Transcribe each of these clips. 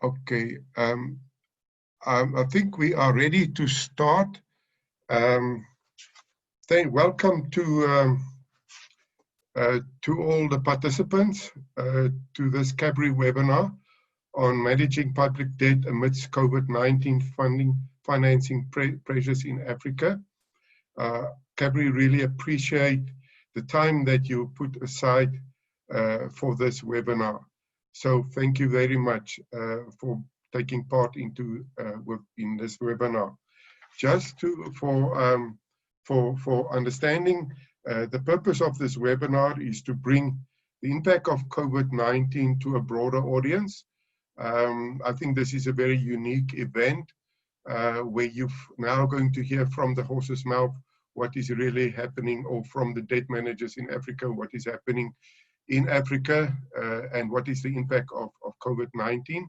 Okay, I think we are ready to start. Welcome to all the participants to this CABRI webinar on managing public debt amidst COVID-19 financing pressures in Africa. CABRI really appreciate the time that you put aside for this webinar. So thank you very much for taking part in this webinar. Just for understanding, the purpose of this webinar is to bring the impact of COVID-19 to a broader audience. I think this is a very unique event where you're now going to hear from the horse's mouth what is really happening, or from the debt managers in Africa, what is happening in Africa and what is the impact of COVID-19.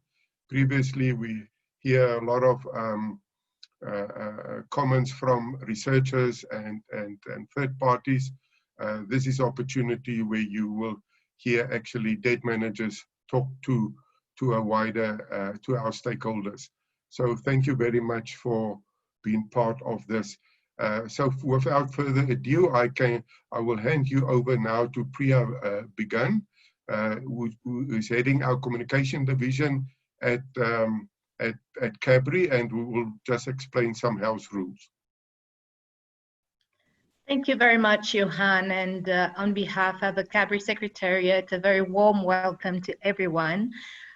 Previously, we hear a lot of comments from researchers and third parties. This is opportunity where you will hear actually debt managers talk to a wider, to our stakeholders. So thank you very much for being part of this. So without further ado, I will hand you over now to Priya Bigan, who is heading our communication division at CABRI, and we will just explain some house rules. Thank you very much, Johan, and on behalf of the CABRI Secretariat, a very warm welcome to everyone.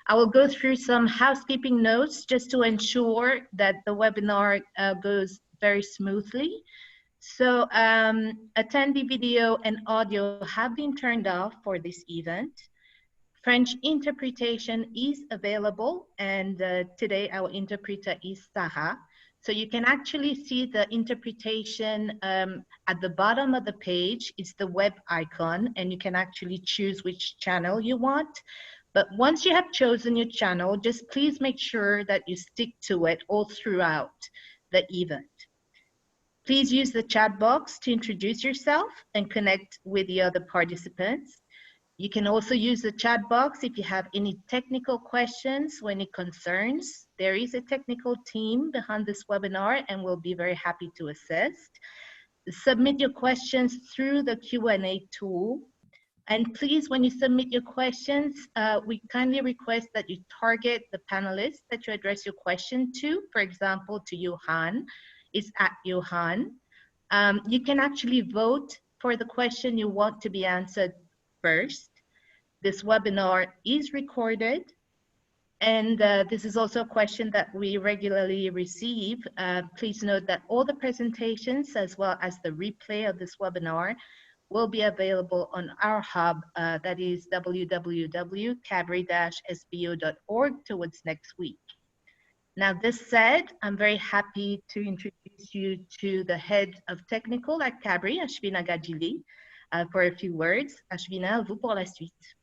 I will go through some housekeeping notes just to ensure that the webinar goes very smoothly. So attendee video and audio have been turned off for this event. French interpretation is available, and today our interpreter is Sarah. So you can actually see the interpretation at the bottom of the page. It's the web icon, and you can actually choose which channel you want. But once you have chosen your channel, just please make sure that you stick to it all throughout the event. Please use the chat box to introduce yourself and connect with the other participants. You can also use the chat box if you have any technical questions or any concerns. There is a technical team behind this webinar and we'll be very happy to assist. Submit your questions through the Q&A tool. And please, when you submit your questions, we kindly request that you target the panelists that you address your question to. For example, to Johan, it's at Johan. You can actually vote for the question you want to be answered first. This webinar is recorded, and this is also a question that we regularly receive. Please note that all the presentations, as well as the replay of this webinar, will be available on our hub, that is www.cabri-sbo.org towards next week. Now, this said, I'm very happy to introduce you to the head of technical at CABRI, Ashvina Gadjili, for a few words. Ashvina, à vous pour la suite.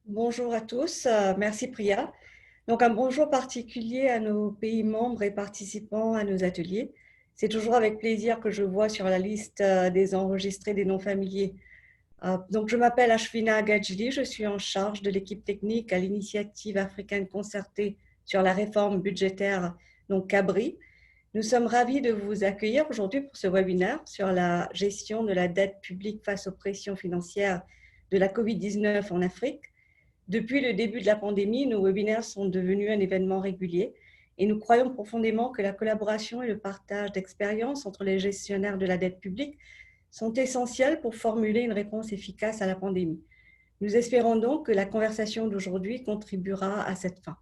Bonjour à tous, merci Priya. Donc un bonjour particulier à nos pays membres et participants à nos ateliers. C'est toujours avec plaisir que je vois sur la liste des enregistrés des noms familiers. Donc je m'appelle Ashvina Gadjili, je suis en charge de l'équipe technique à l'initiative africaine concertée sur la réforme budgétaire, donc CABRI. Nous sommes ravis de vous accueillir aujourd'hui pour ce webinaire sur la gestion de la dette publique face aux pressions financières de la COVID-19 en Afrique. Depuis le début de la pandémie, nos webinaires sont devenus un événement régulier et nous croyons profondément que la collaboration et le partage d'expériences entre les gestionnaires de la dette publique sont essentiels pour formuler une réponse efficace à la pandémie. Nous espérons donc que la conversation d'aujourd'hui contribuera à cette fin.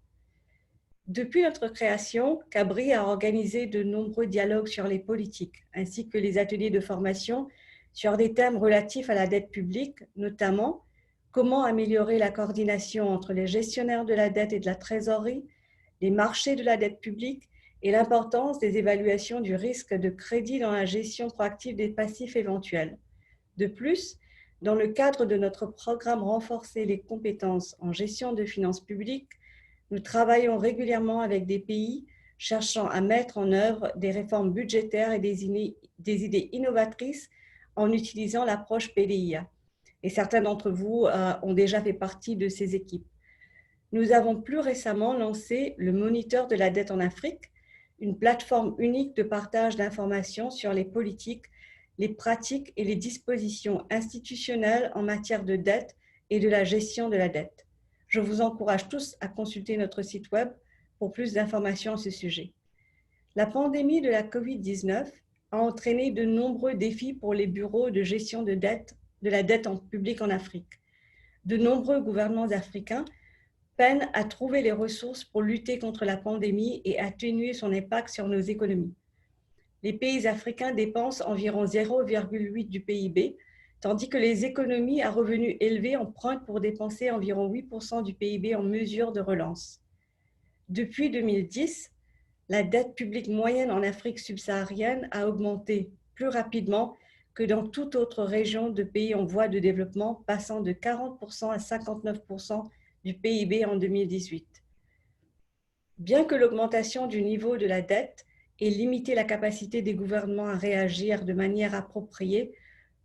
Depuis notre création, CABRI a organisé de nombreux dialogues sur les politiques, ainsi que les ateliers de formation sur des thèmes relatifs à la dette publique, notamment comment améliorer la coordination entre les gestionnaires de la dette et de la trésorerie, les marchés de la dette publique et l'importance des évaluations du risque de crédit dans la gestion proactive des passifs éventuels. De plus, dans le cadre de notre programme Renforcer les compétences en gestion de finances publiques, nous travaillons régulièrement avec des pays cherchant à mettre en œuvre des réformes budgétaires et des idées innovatrices en utilisant l'approche PDIA. Et certains d'entre vous ont déjà fait partie de ces équipes. Nous avons plus récemment lancé le Moniteur de la dette en Afrique, une plateforme unique de partage d'informations sur les politiques, les pratiques et les dispositions institutionnelles en matière de dette et de la gestion de la dette. Je vous encourage tous à consulter notre site web pour plus d'informations à ce sujet. La pandémie de la COVID-19 a entraîné de nombreux défis pour les bureaux de gestion de la dette en public en Afrique. De nombreux gouvernements africains peinent à trouver les ressources pour lutter contre la pandémie et atténuer son impact sur nos économies. Les pays africains dépensent environ 0,8 du PIB, tandis que les économies à revenus élevés empruntent pour dépenser environ 8% du PIB en mesure de relance. Depuis 2010, la dette publique moyenne en Afrique subsaharienne a augmenté plus rapidement que dans toute autre région de pays en voie de développement, passant de 40% à 59% du PIB en 2018. Bien que l'augmentation du niveau de la dette ait limité la capacité des gouvernements à réagir de manière appropriée,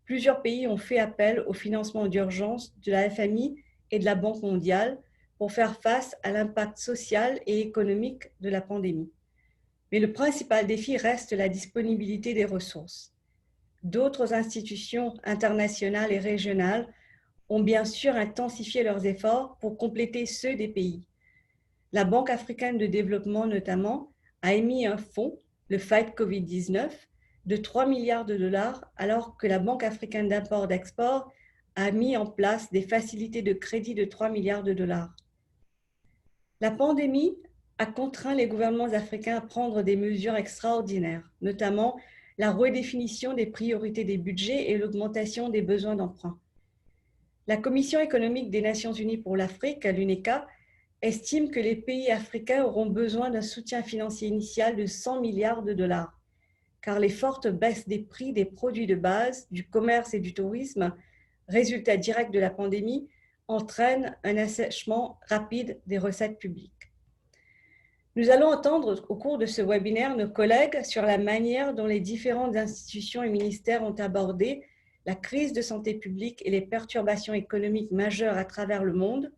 plusieurs pays ont fait appel au financement d'urgence de la FMI et de la Banque mondiale pour faire face à l'impact social et économique de la pandémie. Mais le principal défi reste la disponibilité des ressources. D'autres institutions internationales et régionales ont bien sûr intensifié leurs efforts pour compléter ceux des pays. La Banque africaine de développement, notamment, a émis un fonds, le Fight COVID-19, de 3 milliards de dollars, alors que la Banque africaine d'import-d'export a mis en place des facilités de crédit de 3 milliards de dollars. La pandémie a contraint les gouvernements africains à prendre des mesures extraordinaires, notamment la redéfinition des priorités des budgets et l'augmentation des besoins d'emprunt. La Commission économique des Nations unies pour l'Afrique, l'UNECA, estime que les pays africains auront besoin d'un soutien financier initial de 100 milliards de dollars, car les fortes baisses des prix des produits de base, du commerce et du tourisme, résultat direct de la pandémie, entraînent un assèchement rapide des recettes publiques. Nous allons entendre au cours de ce webinaire nos collègues sur la manière dont les différentes institutions et ministères ont abordé la crise de santé publique et les perturbations économiques majeures à travers le monde,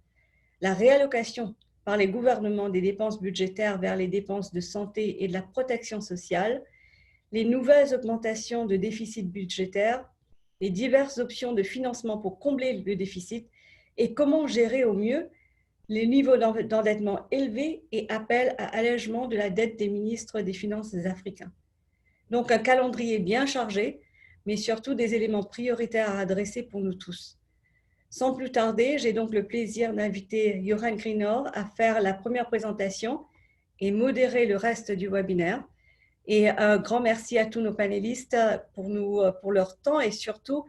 la réallocation par les gouvernements des dépenses budgétaires vers les dépenses de santé et de la protection sociale, les nouvelles augmentations de déficit budgétaire, les diverses options de financement pour combler le déficit et comment gérer au mieux les niveaux d'endettement élevés et appel à allègement de la dette des ministres des Finances africains. Donc un calendrier bien chargé, mais surtout des éléments prioritaires à adresser pour nous tous. Sans plus tarder, j'ai donc le plaisir d'inviter Johan Greenor à faire la première présentation et modérer le reste du webinaire. Et un grand merci à tous nos panélistes pour leur temps et surtout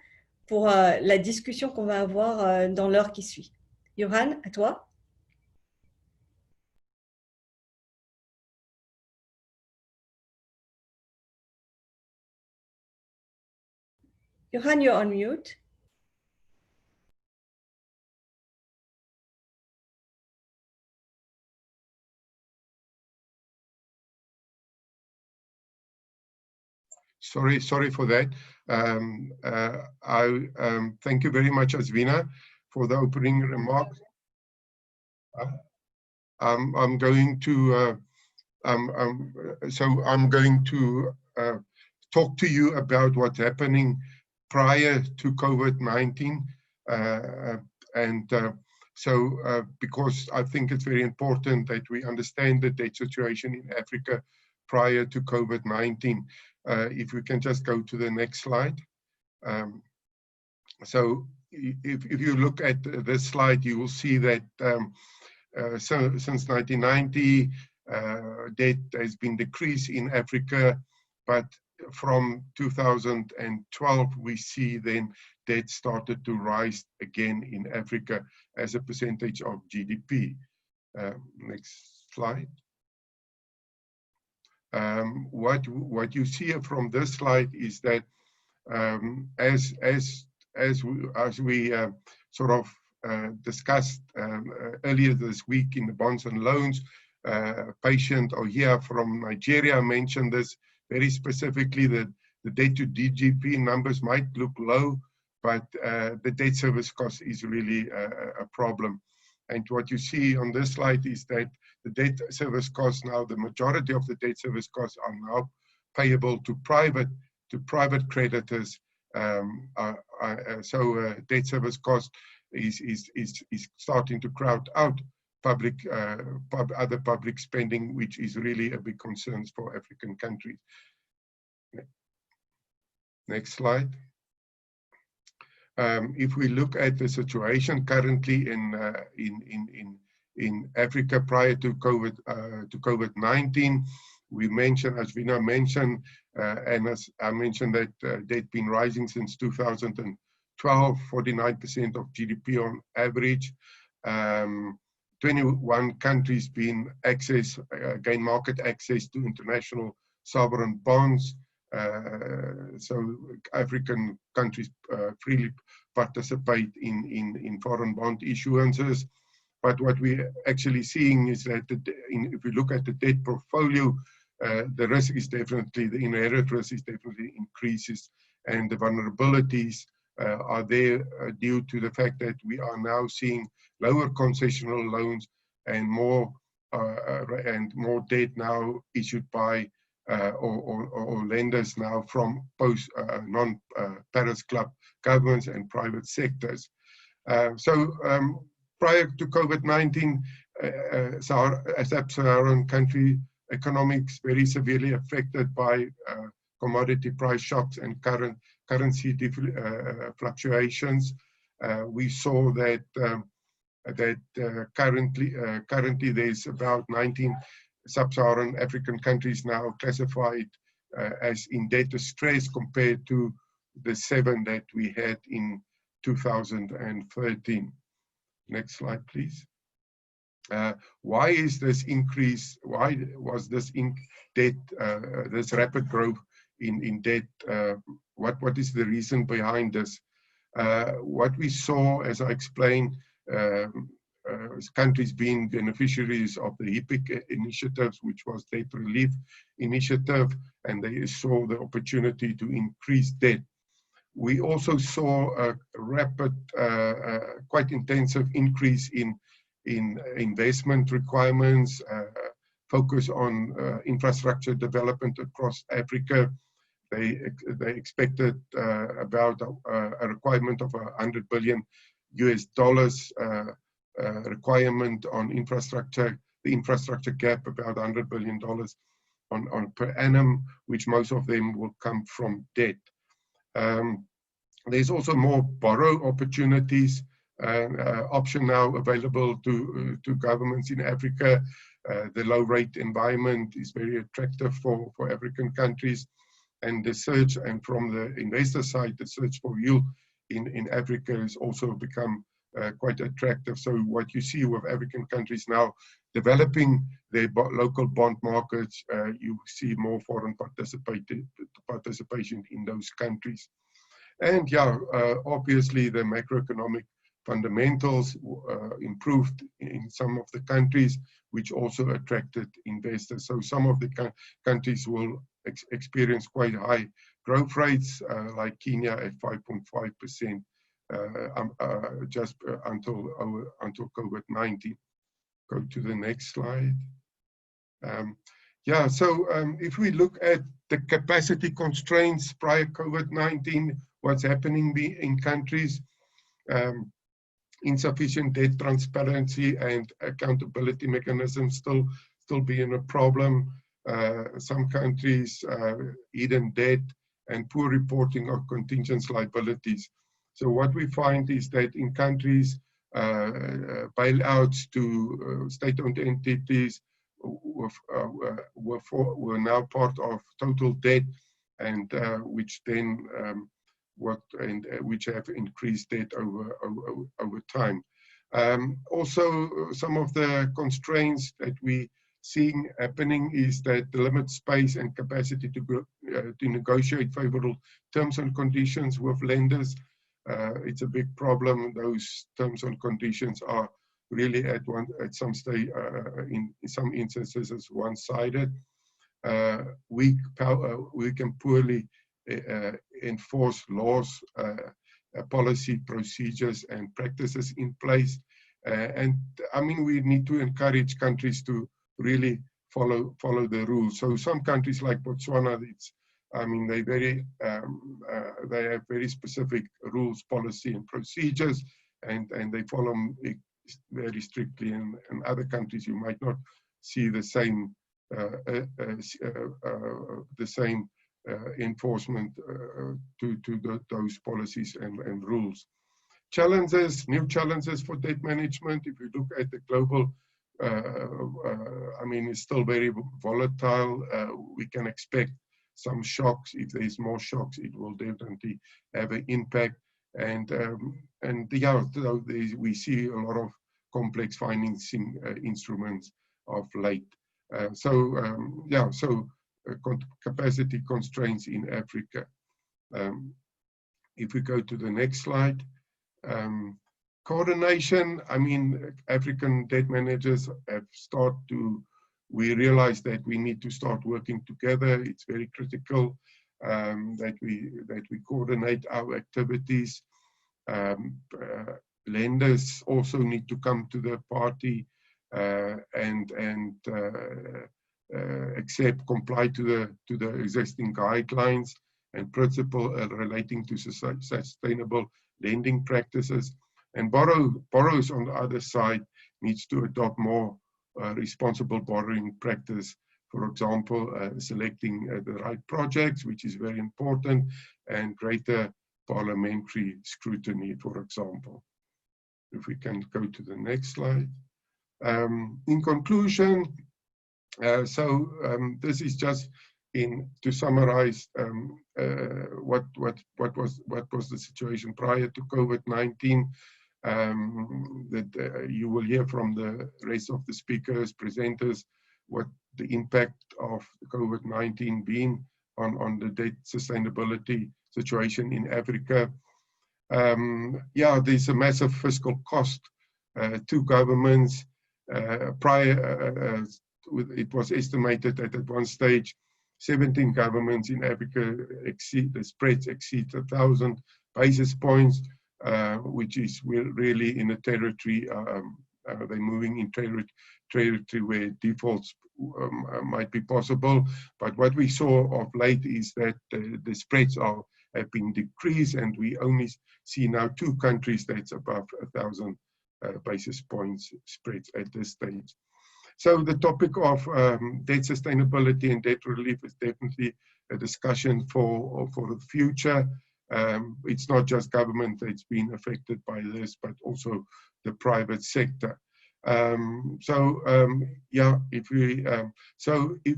pour la discussion qu'on va avoir dans l'heure qui suit. Johan, à toi. Johan, you're on mute. Sorry for that. Thank you very much, Azvina, for the opening remarks. I'm going to talk to you about what's happening prior to COVID-19, because I think it's very important that we understand the debt situation in Africa prior to COVID-19. If we can just go to the next slide. So if you look at this slide, you will see that since 1990, debt has been decreased in Africa, but from 2012, we see then debt started to rise again in Africa as a percentage of GDP. Next slide. What you see from this slide is that as we sort of discussed earlier this week in the bonds and loans, patient or here from Nigeria mentioned this very specifically, that the debt to DGP numbers might look low, but the debt service cost is really a problem. And what you see on this slide is that the debt service costs now, the majority of the debt service costs are now payable to private creditors. So debt service cost is starting to crowd out other public spending, which is really a big concern for African countries. Next slide. If we look at the situation currently in Africa prior to COVID-19, we mentioned, as Vina mentioned, and as I mentioned, that they've been rising since 2012, 49% of GDP on average. 21 countries gain market access to international sovereign bonds. So African countries freely participate in foreign bond issuances. But what we're actually seeing is that if we look at the debt portfolio, the risk is definitely, the inherent risk is definitely increases, and the vulnerabilities are there due to the fact that we are now seeing lower concessional loans and more debt now issued by or lenders now from non-Paris Club governments and private sectors. Prior to COVID-19, sub-Saharan country economics very severely affected by commodity price shocks and currency fluctuations. We saw that currently there's about 19 sub-Saharan African countries now classified as in debt distress compared to the 7 that we had in 2013. Next slide, please. Why is this increase? Why was this debt, this rapid growth in debt? What is the reason behind this? What we saw, as I explained, countries being beneficiaries of the HIPC initiatives, which was debt relief initiative, and they saw the opportunity to increase debt. We also saw a rapid, quite intensive increase in investment requirements, focus on infrastructure development across Africa. They expected about a requirement of $100 billion requirement on infrastructure, the infrastructure gap about $100 billion on per annum, which most of them will come from debt. There's also more borrow opportunities option now available to governments in Africa. The low rate environment is very attractive for African countries, and the search, and from the investor side, the search for yield in Africa has also become quite attractive. So what you see with African countries now developing their local bond markets, you see more foreign participation in those countries. And yeah, obviously the macroeconomic fundamentals improved in some of the countries, which also attracted investors. So some of the countries will experience quite high growth rates, like Kenya at 5.5%, just until COVID-19. Go to the next slide. Yeah, so if we look at the capacity constraints prior COVID-19, what's happening in countries, insufficient debt transparency and accountability mechanisms still being a problem. Some countries, hidden debt and poor reporting of contingent liabilities. So what we find is that in countries, bailouts to state-owned entities were now part of total debt, and which then which have increased debt over time. Also, some of the constraints that we seeing happening is that the limit space and capacity to negotiate favorable terms and conditions with lenders. It's a big problem. Those terms and conditions are really at some stage, in some instances, is one-sided. We can poorly enforce laws, policy procedures and practices in place. And I mean, we need to encourage countries to really follow the rules. So some countries like Botswana, they have very specific rules, policy and procedures, and they follow them very strictly. And other countries, you might not see the same enforcement to those policies and rules. Challenges, new challenges for debt management. If you look at the global, it's still very volatile. We can expect some shocks. If there's more shocks, it will definitely have an impact. And we see a lot of complex financing instruments of late. Capacity constraints in Africa. If we go to the next slide. Coordination, African debt managers have we realize that we need to start working together. It's very critical that we coordinate our activities. Lenders also need to come to the party and comply to the existing guidelines and principle relating to sustainable lending practices. And borrowers on the other side needs to adopt more responsible borrowing practice. For example, selecting the right projects, which is very important, and greater parliamentary scrutiny, for example. If we can go to the next slide. In conclusion, this is just to summarize what was the situation prior to COVID-19. That you will hear from the rest of the speakers, presenters, what the impact of COVID-19 been on the debt sustainability situation in Africa. There's a massive fiscal cost to governments. It was estimated that at one stage 17 governments in Africa the spreads exceed 1,000 basis points, which is really in a territory, they're moving in territory where defaults might be possible. But what we saw of late is that the spreads have been decreased, and we only see now 2 countries that's above 1,000 basis points spreads at this stage. So the topic of debt sustainability and debt relief is definitely a discussion for the future. It's not just government that's been affected by this, but also the private sector. If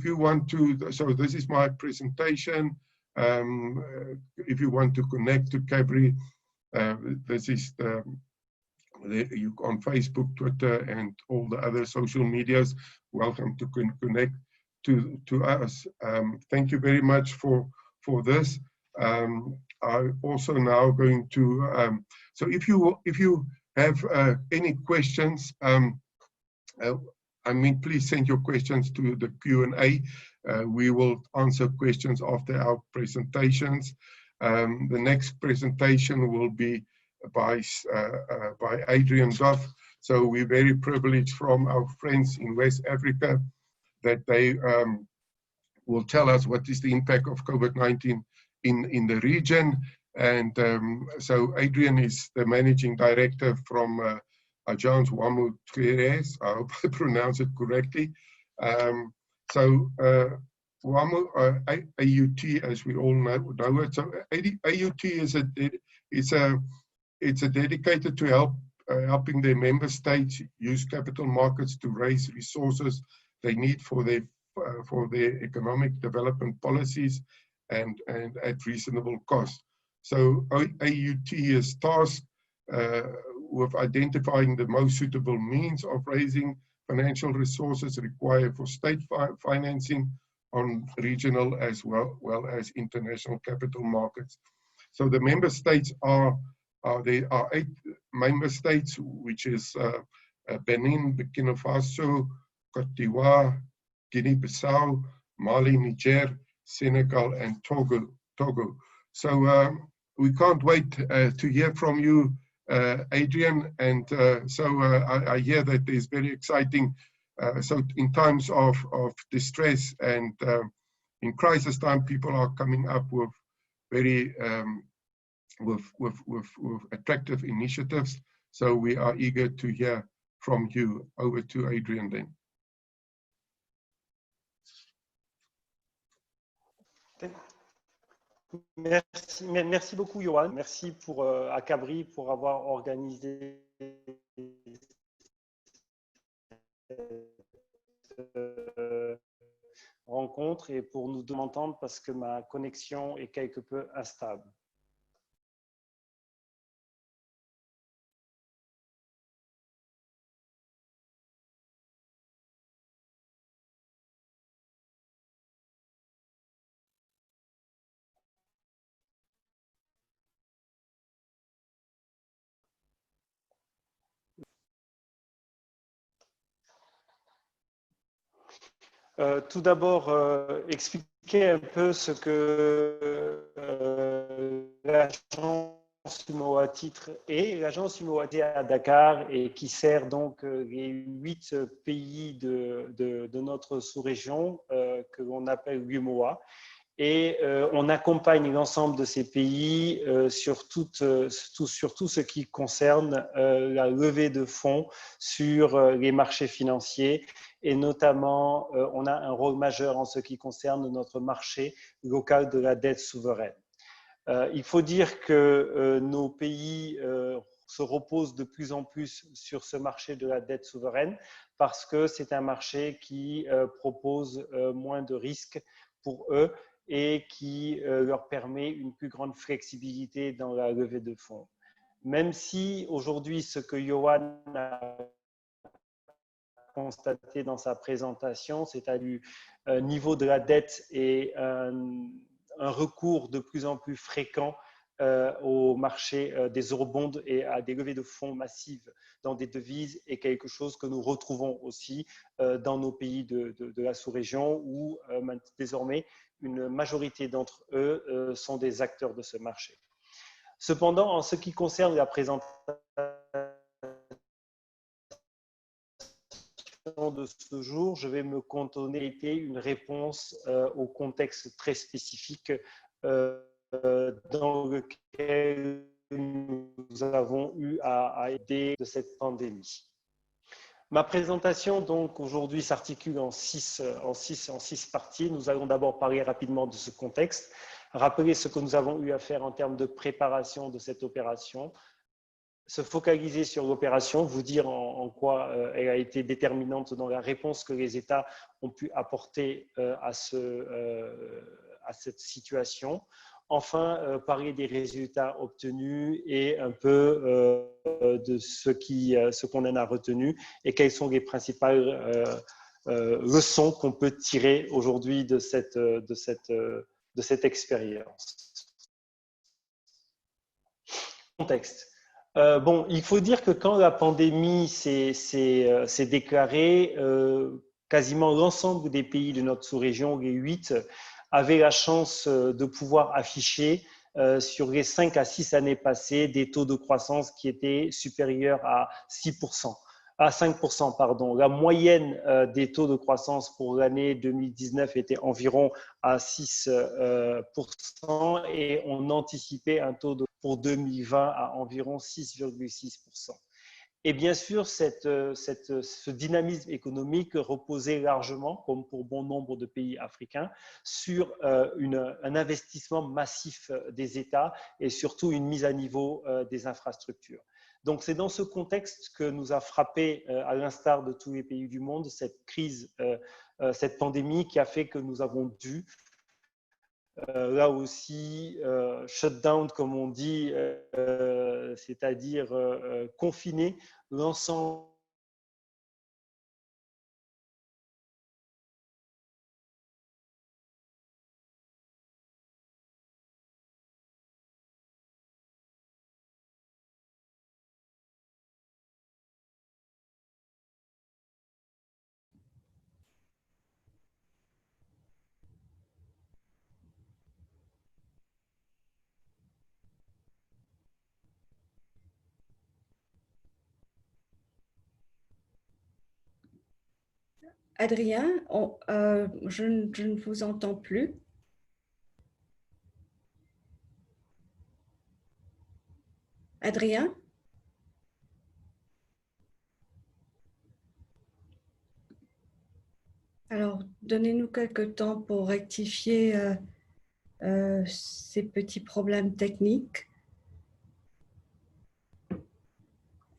you want to, this is my presentation. If you want to connect to CABRI, this is you on Facebook, Twitter, and all the other social medias. Welcome to connect to us. Thank you very much for this. I'm also now going to. So if you have any questions, please send your questions to the Q&A. We will answer questions after our presentations. The next presentation will be by Adrian Duff. So we're very privileged from our friends in West Africa that they will tell us what is the impact of COVID-19 in the region. And so Adrian is the managing director from Agence Wamu Tieres. I hope I pronounce it correctly. Wamu, AUT, as we all know it. So AUT is dedicated to helping their member states use capital markets to raise resources they need for their economic development policies and at reasonable cost. So AUT is tasked with identifying the most suitable means of raising financial resources required for state financing on regional as well as international capital markets. So the member states there are 8 member states, which is Benin, Burkina Faso, Cote d'Ivoire, Guinea-Bissau, Mali, Niger, Senegal, and Togo. So we can't wait to hear from you, Adrian. And I hear that there's very exciting. So in times of distress and in crisis time, people are coming up with very with attractive initiatives. So we are eager to hear from you. Over to Adrian then. Merci beaucoup, Johan. Merci à CABRI pour avoir organisé cette rencontre et pour nous entendre parce que ma connexion est quelque peu instable. Tout d'abord, expliquer un peu ce que l'agence UMOA titre est. L'agence UMOA est à Dakar et qui sert donc les 8 pays de notre sous-région que l'on appelle UMOA. Et on accompagne l'ensemble de ces pays sur tout ce qui concerne la levée de fonds sur les marchés financiers. Et notamment, on a un rôle majeur en ce qui concerne notre marché local de la dette souveraine. Il faut dire que nos pays se reposent de plus en plus sur ce marché de la dette souveraine parce que c'est un marché qui propose moins de risques pour eux et qui leur permet une plus grande flexibilité dans la levée de fonds. Même si aujourd'hui, ce que Johan a constaté dans sa présentation, c'est-à-dire un niveau de la dette et un recours de plus en plus fréquent au marché des eurobonds et à des levées de fonds massives dans des devises est quelque chose que nous retrouvons aussi dans nos pays de la sous-région où désormais une majorité d'entre eux sont des acteurs de ce marché. Cependant, en ce qui concerne la présentation de ce jour, je vais me cantonner à une réponse au contexte très spécifique dans lequel nous avons eu à aider de cette pandémie. Ma présentation, donc, aujourd'hui s'articule en six parties. Nous allons d'abord parler rapidement de ce contexte, rappeler ce que nous avons eu à faire en termes de préparation de cette opération, se focaliser sur l'opération, vous dire en quoi elle a été déterminante dans la réponse que les États ont pu apporter à cette situation. Enfin, parler des résultats obtenus et un peu de ce qu'on en a retenu et quelles sont les principales leçons qu'on peut tirer aujourd'hui de cette expérience. Contexte. Bon, il faut dire que quand la pandémie s'est déclarée, quasiment l'ensemble des pays de notre sous-région, les 8, avaient la chance de pouvoir afficher sur les 5 à 6 années passées des taux de croissance qui étaient supérieurs à 5%, pardon. La moyenne des taux de croissance pour l'année 2019 était environ à 6% et on anticipait un taux pour 2020 à environ 6,6%. Et bien sûr, ce dynamisme économique reposait largement, comme pour bon nombre de pays africains, sur un investissement massif des États et surtout une mise à niveau des infrastructures. Donc, c'est dans ce contexte que nous a frappé, à l'instar de tous les pays du monde, cette crise, cette pandémie qui a fait que nous avons dû là aussi, shut down, comme on dit, c'est-à-dire confiner l'ensemble Adrien, je ne vous entends plus. Adrien? Alors, donnez-nous quelques temps pour rectifier ces petits problèmes techniques.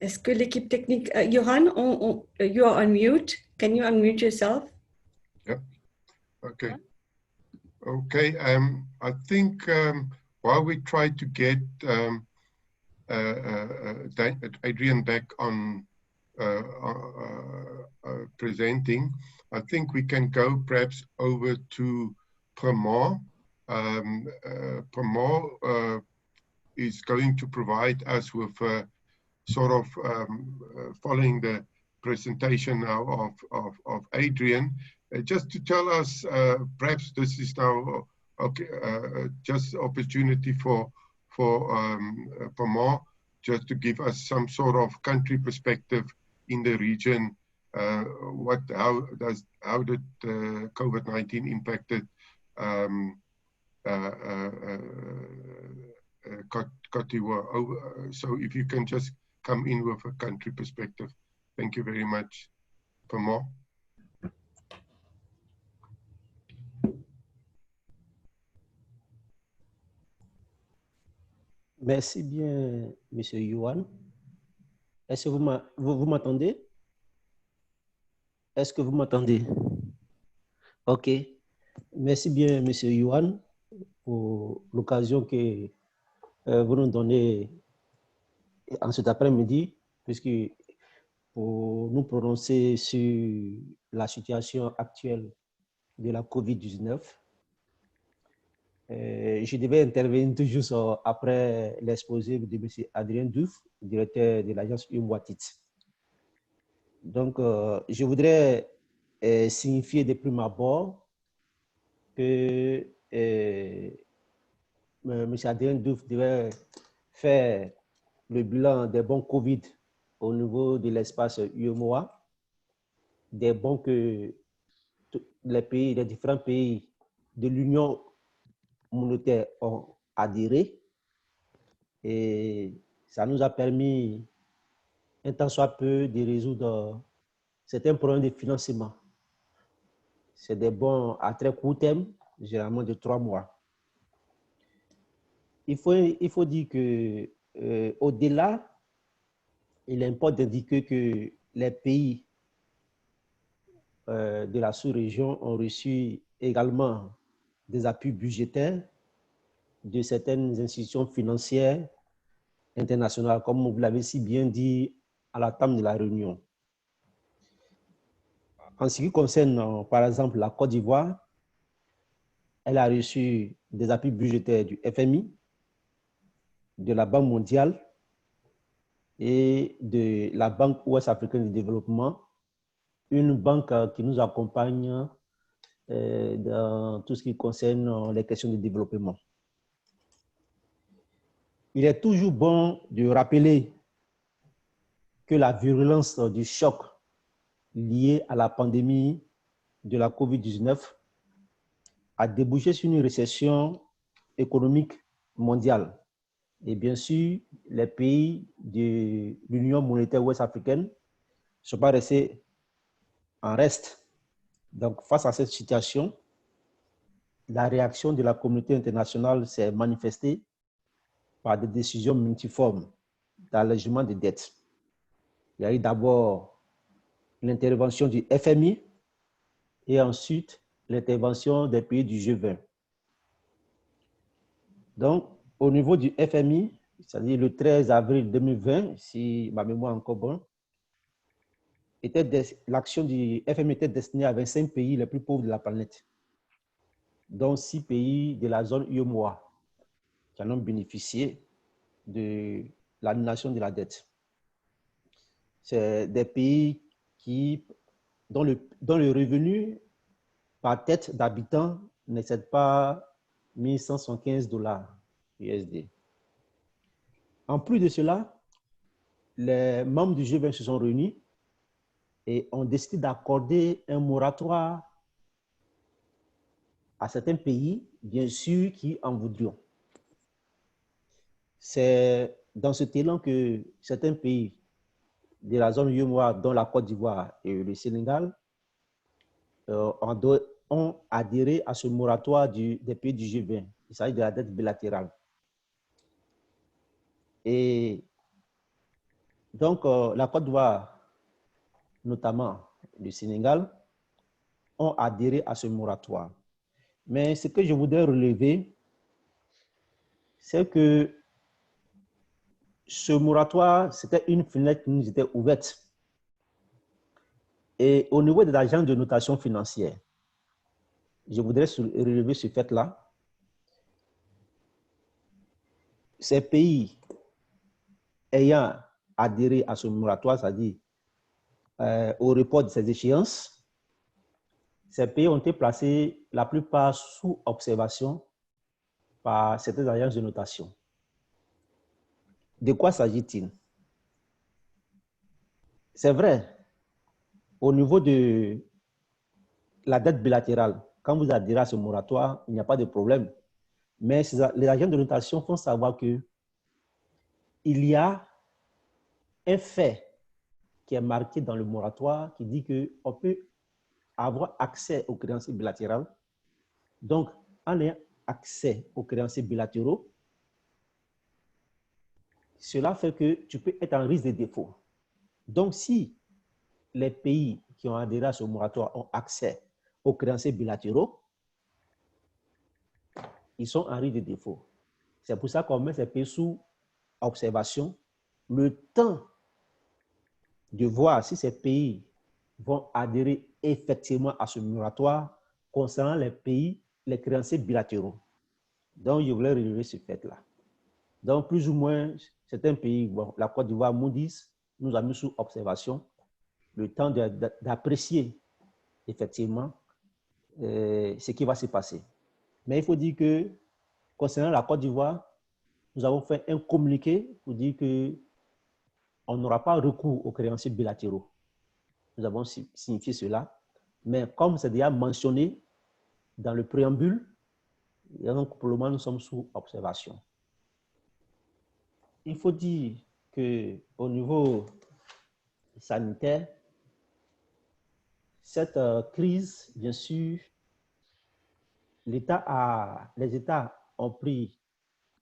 Est-ce que l'équipe technique... Johan, you are on mute. Can you unmute yourself? Yeah. Okay. Okay. I think while we try to get Adrian back on presenting, I think we can go perhaps over to Pramod. Pramod is going to provide us with sort of following the presentation now of Adrian, just to tell us, perhaps this is now okay, just opportunity for Pramod, just to give us some sort of country perspective in the region. How did COVID-19 impacted Côte d'Ivoire? So if you can just come in with a country perspective. Thank you very much. Pramod. Merci bien, Monsieur Yuan. Est-ce que vous m'entendez? Est-ce que vous m'entendez? OK. Merci bien, Monsieur Yuan, pour l'occasion que vous nous donnez en cet après-midi, puisque pour nous prononcer sur la situation actuelle de la COVID-19. Je devais intervenir tout juste après l'exposé de M. Adrien Diouf, directeur de l'agence UMWATIT. Donc, je voudrais signifier de prime abord que M. Adrien Diouf devait faire le bilan des bons Covid au niveau de l'espace UMOA, des bons que les différents pays de l'Union monétaire ont adhéré, et ça nous a permis un tant soit peu de résoudre certains problèmes de financement. C'est des bons à très court terme, généralement de 3 mois. Il faut dire que au-delà, il importe d'indiquer que les pays de la sous-région ont reçu également des appuis budgétaires de certaines institutions financières internationales, comme vous l'avez si bien dit à la table de la réunion. En ce qui concerne, par exemple, la Côte d'Ivoire, elle a reçu des appuis budgétaires du FMI, de la Banque mondiale et de la Banque ouest africaine de développement, une banque qui nous accompagne dans tout ce qui concerne les questions de développement. Il est toujours bon de rappeler que la virulence du choc lié à la pandémie de la COVID-19 a débouché sur une récession économique mondiale. Et bien sûr, les pays de l'Union monétaire ouest-africaine ne sont pas restés en reste. Donc, face à cette situation, la réaction de la communauté internationale s'est manifestée par des décisions multiformes d'allègement des dettes. Il y a eu d'abord l'intervention du FMI et ensuite l'intervention des pays du G20. Donc, au niveau du FMI, c'est-à-dire le 13 avril 2020, si ma mémoire est encore bonne, l'action du FMI était destinée à 25 pays les plus pauvres de la planète, dont 6 pays de la zone UEMOA qui en ont bénéficié de l'annulation de la dette. C'est des pays dont le revenu par tête d'habitant n'excède pas 1175 $ USD. En plus de cela, les membres du G20 se sont réunis et ont décidé d'accorder un moratoire à certains pays, bien sûr, qui en voudront. C'est dans ce élan que certains pays de la zone UEMOA, dont la Côte d'Ivoire et le Sénégal, ont adhéré à ce moratoire des pays du G20. Il s'agit de la dette bilatérale. Et donc, la Côte d'Ivoire, notamment le Sénégal, ont adhéré à ce moratoire. Mais ce que je voudrais relever, c'est que ce moratoire, c'était une fenêtre qui nous était ouverte. Et au niveau de l'agence de notation financière, je voudrais relever ce fait-là. Ces pays ayant adhéré à ce moratoire, c'est-à-dire au report de ces échéances, ces pays ont été placés la plupart sous observation par certaines agences de notation. De quoi s'agit-il? C'est vrai, au niveau de la dette bilatérale, quand vous adhérez à ce moratoire, il n'y a pas de problème. Mais les agences de notation font savoir qu'il y a un fait qui est marqué dans le moratoire qui dit qu'on peut avoir accès aux créanciers bilatéraux. Donc, en ayant accès aux créanciers bilatéraux, cela fait que tu peux être en risque de défaut. Donc, si les pays qui ont adhéré à ce moratoire ont accès aux créanciers bilatéraux, ils sont en risque de défaut. C'est pour ça qu'on met ces pays sous observation le temps de voir si ces pays vont adhérer effectivement à ce moratoire concernant les pays, les créanciers bilatéraux. Donc, je voulais relever ce fait-là. Donc, plus ou moins, certains pays, bon, la Côte d'Ivoire, Moody's, nous a mis sous observation le temps d'apprécier effectivement ce qui va se passer. Mais il faut dire que, concernant la Côte d'Ivoire, nous avons fait un communiqué pour dire qu'on n'aura pas recours aux créanciers bilatéraux. Nous avons signifié cela. Mais comme c'est déjà mentionné dans le préambule, et donc pour le moment, nous sommes sous observation. Il faut dire qu'au niveau sanitaire, cette crise, bien sûr, les États ont pris,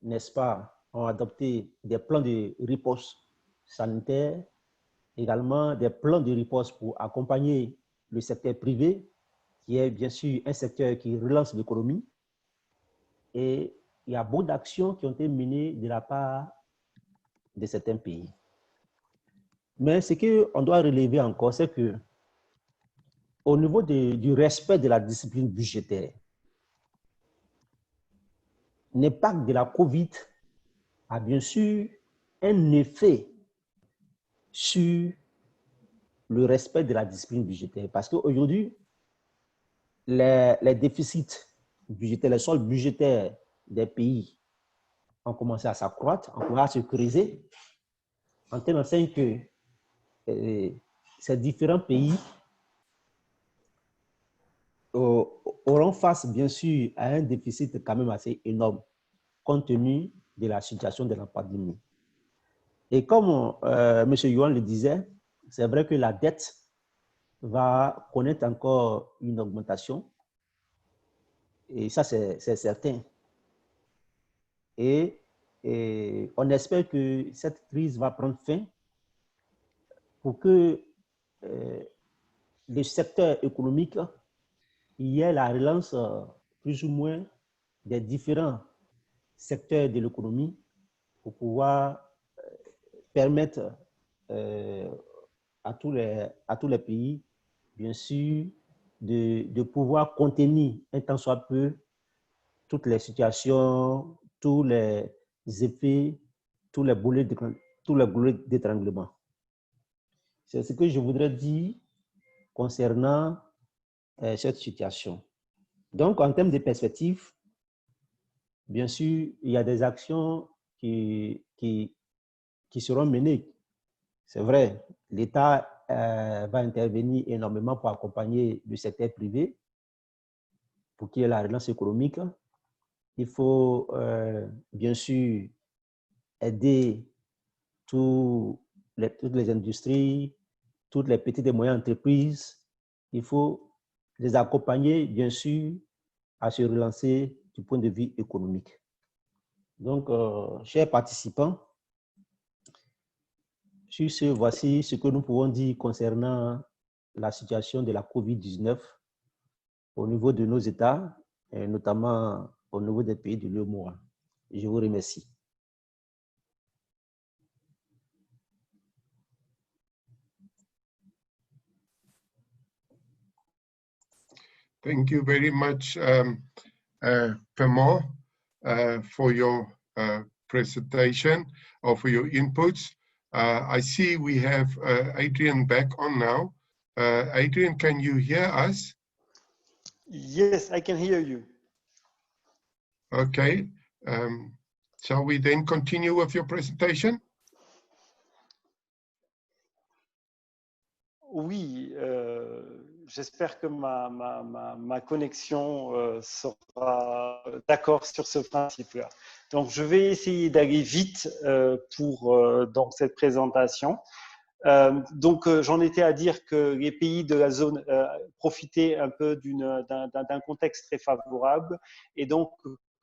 n'est-ce pas, ont adopté des plans de riposte sanitaire, également des plans de riposte pour accompagner le secteur privé, qui est bien sûr un secteur qui relance l'économie. Et il y a beaucoup d'actions qui ont été menées de la part de certains pays. Mais ce qu'on doit relever encore, c'est que au niveau du respect de la discipline budgétaire, l'impact de la COVID a bien sûr un effet sur le respect de la discipline budgétaire. Parce qu'aujourd'hui, les déficits budgétaires, les soldes budgétaires des pays ont commencé à s'accroître, ont commencé à se creuser, en tel enseigne que ces différents pays auront face, bien sûr, à un déficit quand même assez énorme, compte tenu de la situation de la pandémie. Et comme M. Yuan le disait, c'est vrai que la dette va connaître encore une augmentation, et ça, c'est certain. Et on espère que cette crise va prendre fin pour que le secteur économique, il y ait la relance plus ou moins des différents secteurs de l'économie pour pouvoir permettre à tous les pays, bien sûr, de pouvoir contenir un tant soit peu toutes les situations, tous les effets, tous les boulets d'étranglement. C'est ce que je voudrais dire concernant cette situation. Donc, en termes de perspective, bien sûr, il y a des actions qui seront menées. C'est vrai, l'État va intervenir énormément pour accompagner le secteur privé pour qu'il y ait la relance économique. Il faut bien sûr aider toutes les industries, toutes les petites et moyennes entreprises. Il faut les accompagner, bien sûr, à se relancer du point de vue économique. Donc, chers participants, voici ce que nous pouvons dire concernant la situation de la COVID-19 au niveau de nos États, et notamment au niveau des pays de l'UEMOA. Je vous remercie. Thank you very much, Pamela, for your presentation or for your inputs. I see we have Adrian back on now. Adrian, can you hear us? Yes, I can hear you. Okay. Shall we then continue with your presentation? Oui, j'espère que ma connexion sera d'accord sur ce principe-là. Donc, je vais essayer d'aller vite dans cette présentation. Donc, j'en étais à dire que les pays de la zone profitaient un peu d'un contexte très favorable. Et donc,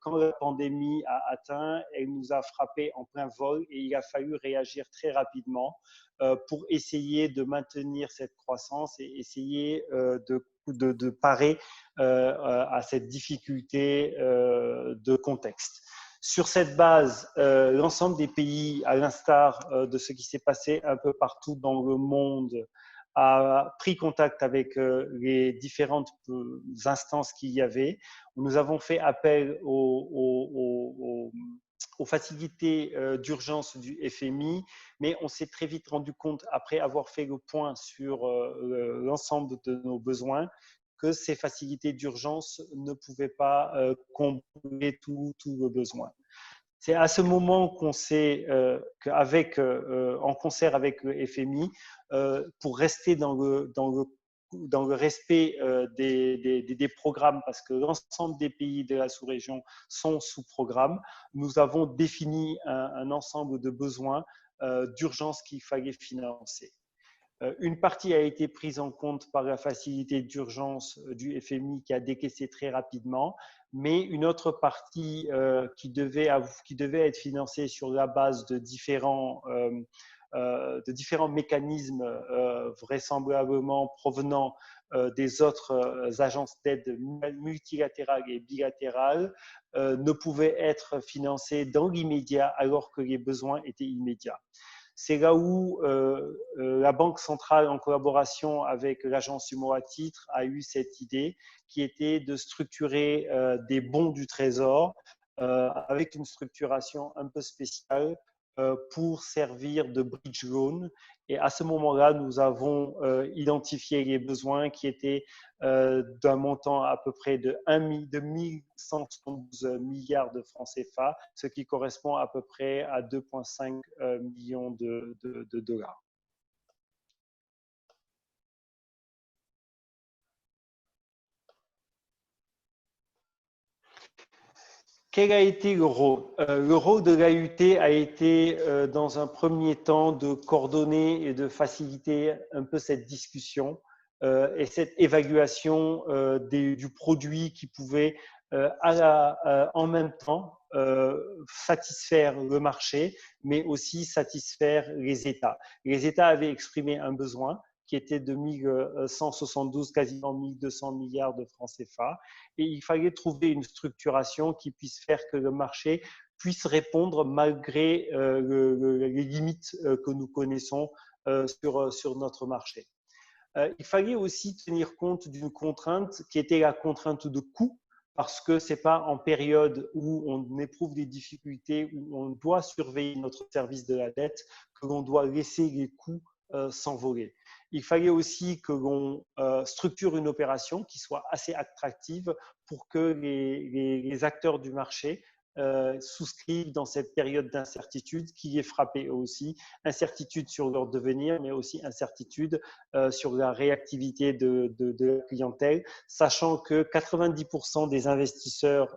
quand la pandémie a atteint, elle nous a frappé en plein vol et il a fallu réagir très rapidement pour essayer de maintenir cette croissance et essayer de parer à cette difficulté de contexte. Sur cette base, l'ensemble des pays, à l'instar de ce qui s'est passé un peu partout dans le monde, a pris contact avec les différentes instances qu'il y avait. Nous avons fait appel aux facilités d'urgence du FMI, mais on s'est très vite rendu compte, après avoir fait le point sur l'ensemble de nos besoins, que ces facilités d'urgence ne pouvaient pas combler tout le besoin. C'est à ce moment qu'on sait en concert avec le FMI, pour rester dans le respect des programmes, parce que l'ensemble des pays de la sous-région sont sous programme, nous avons défini un ensemble de besoins d'urgence qu'il fallait financer. Une partie a été prise en compte par la facilité d'urgence du FMI qui a décaissé très rapidement, mais une autre partie qui devait être financée sur la base de différents mécanismes vraisemblablement provenant des autres agences d'aide multilatérales et bilatérales ne pouvait être financée dans l'immédiat alors que les besoins étaient immédiats. C'est là où la Banque centrale, en collaboration avec l'agence UMO à titre, a eu cette idée qui était de structurer des bons du Trésor avec une structuration un peu spéciale pour servir de bridge loan. Et à ce moment-là, nous avons identifié les besoins qui étaient d'un montant à peu près de 1172 milliards de francs CFA, ce qui correspond à peu près à 2,5 millions de dollars. Quel a été le rôle? Le rôle de l'AUT a été, dans un premier temps, de coordonner et de faciliter un peu cette discussion et cette évaluation du produit qui pouvait en même temps satisfaire le marché, mais aussi satisfaire les États. Les États avaient exprimé un besoin qui était de 1172, quasiment 1200 milliards de francs CFA. Et il fallait trouver une structuration qui puisse faire que le marché puisse répondre malgré les limites que nous connaissons sur notre marché. Il fallait aussi tenir compte d'une contrainte qui était la contrainte de coût, parce que ce n'est pas en période où on éprouve des difficultés, où on doit surveiller notre service de la dette, que l'on doit laisser les coûts s'envoler. Il fallait aussi que l'on structure une opération qui soit assez attractive pour que les acteurs du marché souscrivent dans cette période d'incertitude qui est frappée eux aussi, incertitude sur leur devenir, mais aussi incertitude sur la réactivité de la clientèle, sachant que 80% des investisseurs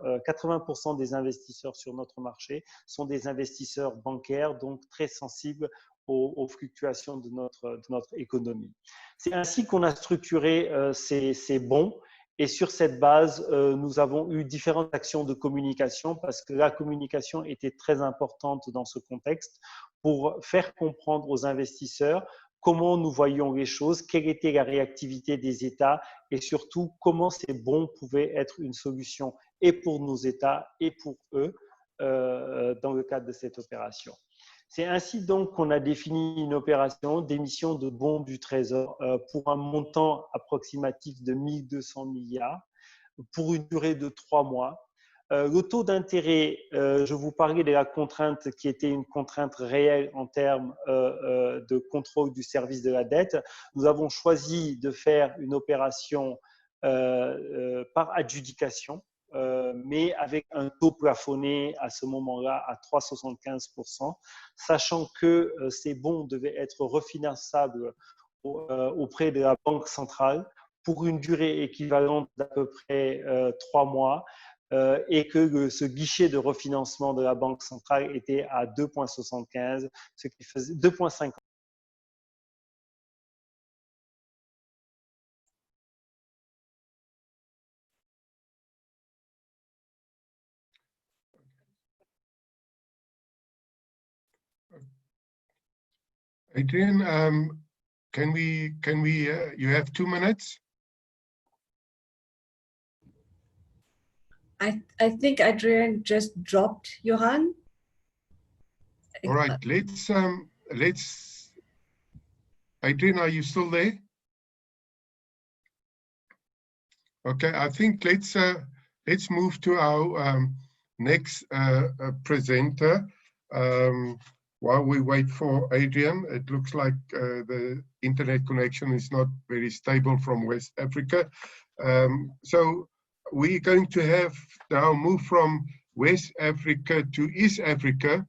sur notre marché sont des investisseurs bancaires, donc très sensibles aux fluctuations de notre économie. C'est ainsi qu'on a structuré ces bons. Et sur cette base, nous avons eu différentes actions de communication parce que la communication était très importante dans ce contexte pour faire comprendre aux investisseurs comment nous voyions les choses, quelle était la réactivité des États et surtout comment ces bons pouvaient être une solution et pour nos États et pour eux dans le cadre de cette opération. C'est ainsi donc qu'on a défini une opération d'émission de bons du Trésor pour un montant approximatif de 1 200 milliards pour une durée de 3 mois. Le taux d'intérêt, je vous parlais de la contrainte qui était une contrainte réelle en termes de contrôle du service de la dette. Nous avons choisi de faire une opération par adjudication. Mais avec un taux plafonné à ce moment-là à 3,75%, sachant que ces bons devaient être refinançables auprès de la Banque centrale pour une durée équivalente d'à peu près 3 mois et que ce guichet de refinancement de la Banque centrale était à 2,75, ce qui faisait 2,50. Adrian, can we you have 2 minutes? I think Adrian just dropped Johan. All right, let's Adrian, are you still there? Okay, I think let's move to our next presenter. While we wait for Adrian, it looks like the internet connection is not very stable from West Africa. So we're going to have now move from West Africa to East Africa.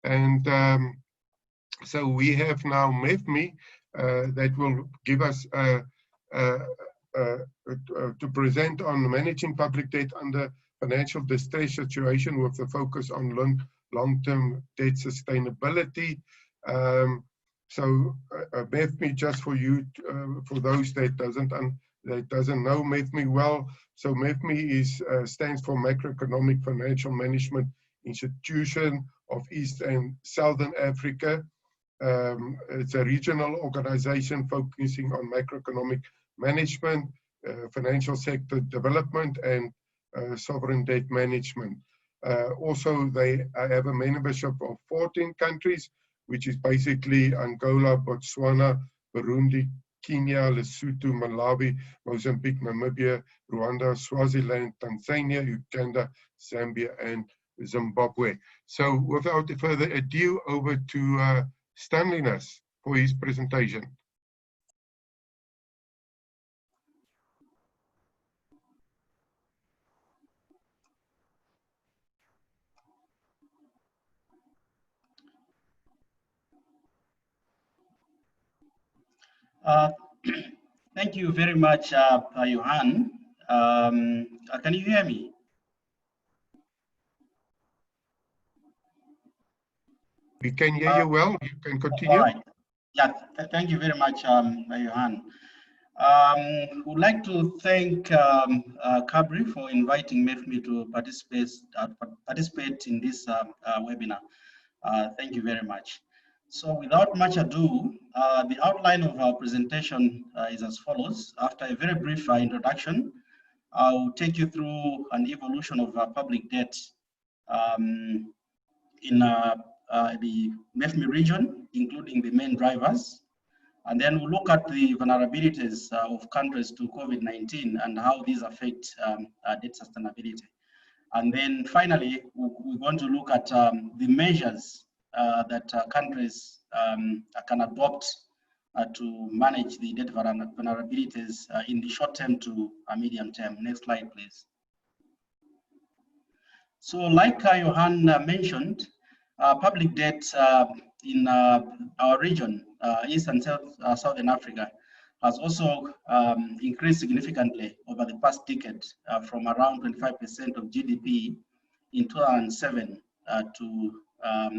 And so we have now MEFMI that will give us to present on managing public debt under financial distress situation with a focus on long-term debt sustainability. So MEFMI, just for you, for those that doesn't know MEFMI well, so MEFMI stands for Macroeconomic Financial Management Institution of East and Southern Africa. It's a regional organization focusing on macroeconomic management, financial sector development, and sovereign debt management. Also, they have a membership of 14 countries, which is basically Angola, Botswana, Burundi, Kenya, Lesotho, Malawi, Mozambique, Namibia, Rwanda, Swaziland, Tanzania, Uganda, Zambia, and Zimbabwe. So without further ado, over to Stanlinus for his presentation. Thank you very much, Johan. Can you hear me? We can hear you well. You can continue. All right. Yeah, thank you very much, Johan. Would like to thank CABRI for inviting me to participate in this webinar. Thank you very much. So without much ado, the outline of our presentation is as follows. After a very brief introduction, I'll take you through an evolution of public debt in the MEFMI region, including the main drivers. And then we'll look at the vulnerabilities of countries to COVID-19 and how these affect debt sustainability. And then finally, we're going to look at the measures that countries can adopt to manage the debt vulnerabilities in the short term to medium term. Next slide, please. So like Johan mentioned, public debt in our region, East and Southern Africa, has also increased significantly over the past decade, from around 25% of GDP in 2007 to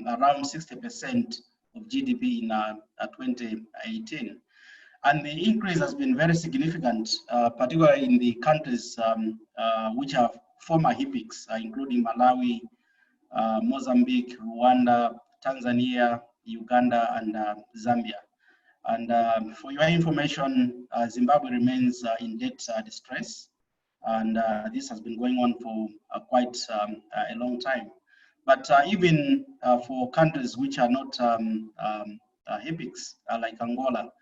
around 60% of GDP in 2018. And the increase has been very significant, particularly in the countries which are former HIPICs, including Malawi, Mozambique, Rwanda, Tanzania, Uganda, and Zambia. And for your information, Zimbabwe remains in debt distress, and this has been going on for quite a long time. But even for countries which are not HIPICs, like Angola,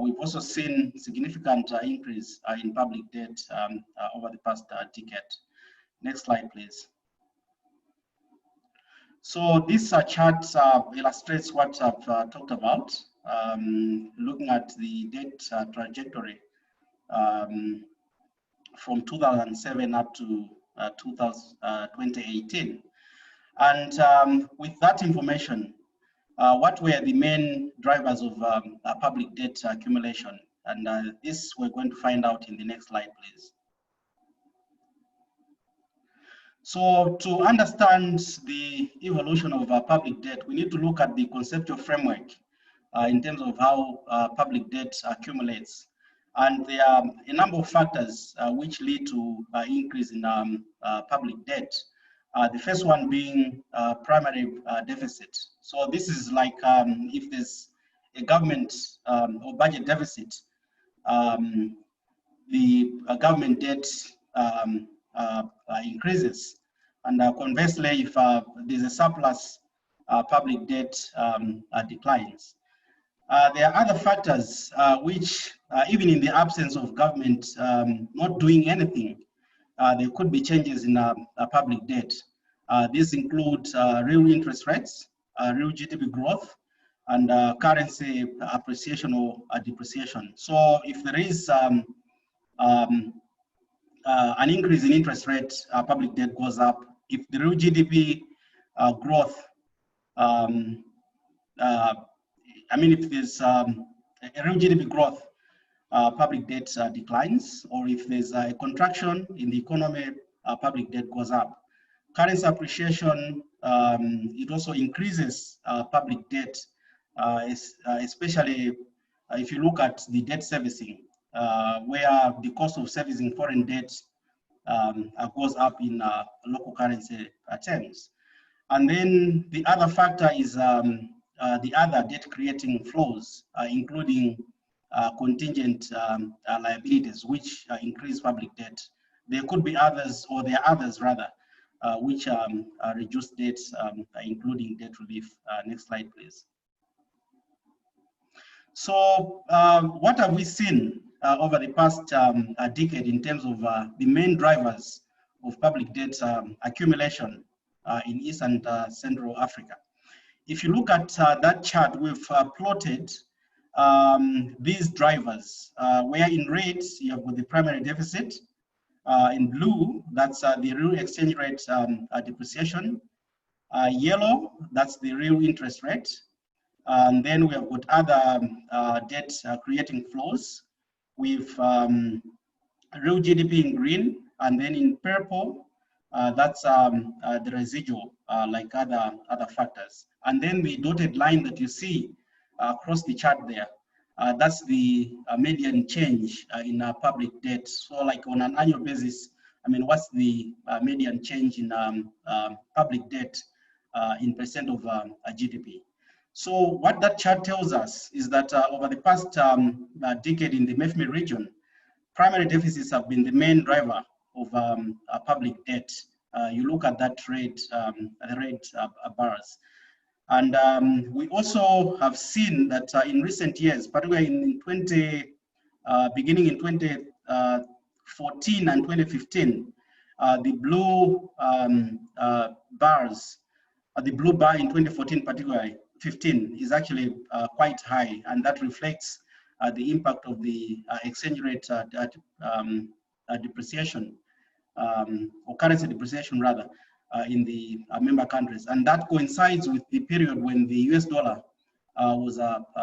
we've also seen significant increase in public debt over the past decade. Next slide, please. So this chart illustrates what I've talked about, looking at the debt trajectory from 2007 up to 2018. And with that information, what were the main drivers of public debt accumulation? And this we're going to find out in the next slide, please. So to understand the evolution of public debt, we need to look at the conceptual framework in terms of how public debt accumulates. And there are a number of factors which lead to increase in public debt. The first one being primary deficit. So this is like if there's a government or budget deficit, the government debt increases. And conversely, if there's a surplus, public debt declines. There are other factors which, even in the absence of government not doing anything, there could be changes in public debt. These include real interest rates, real GDP growth, and currency appreciation or depreciation. So if there is an increase in interest rate, public debt goes up. If the real GDP growth, if there's a real GDP growth, public debt declines, or if there's a contraction in the economy, public debt goes up. Currency appreciation, it also increases public debt, especially if you look at the debt servicing, where the cost of servicing foreign debt goes up in local currency terms. And then the other factor is the other debt creating flows, including contingent liabilities, which increase public debt. There could be others, or there are others rather, which reduce debts, including debt relief. Next slide, please. So what have we seen over the past decade in terms of the main drivers of public debt accumulation in East and Central Africa? If you look at that chart, we've plotted these drivers, where in red you have got the primary deficit, in blue that's the real exchange rate depreciation, yellow that's the real interest rate, and then we have got other debt creating flows with real GDP in green, and then in purple that's the residual, like other factors. And then the dotted line that you see across the chart there, that's the median change in public debt. So like on an annual basis, what's the median change in public debt in percent of GDP? So what that chart tells us is that over the past decade in the MEFME region, primary deficits have been the main driver of public debt. You look at that red, the red bars. And we also have seen that in recent years, particularly in beginning in 2014 and 2015, the blue bars, the blue bar in 2014 particularly, 15 is actually quite high, and that reflects the impact of the exchange rate depreciation, or currency depreciation rather, in the member countries. And that coincides with the period when the US dollar was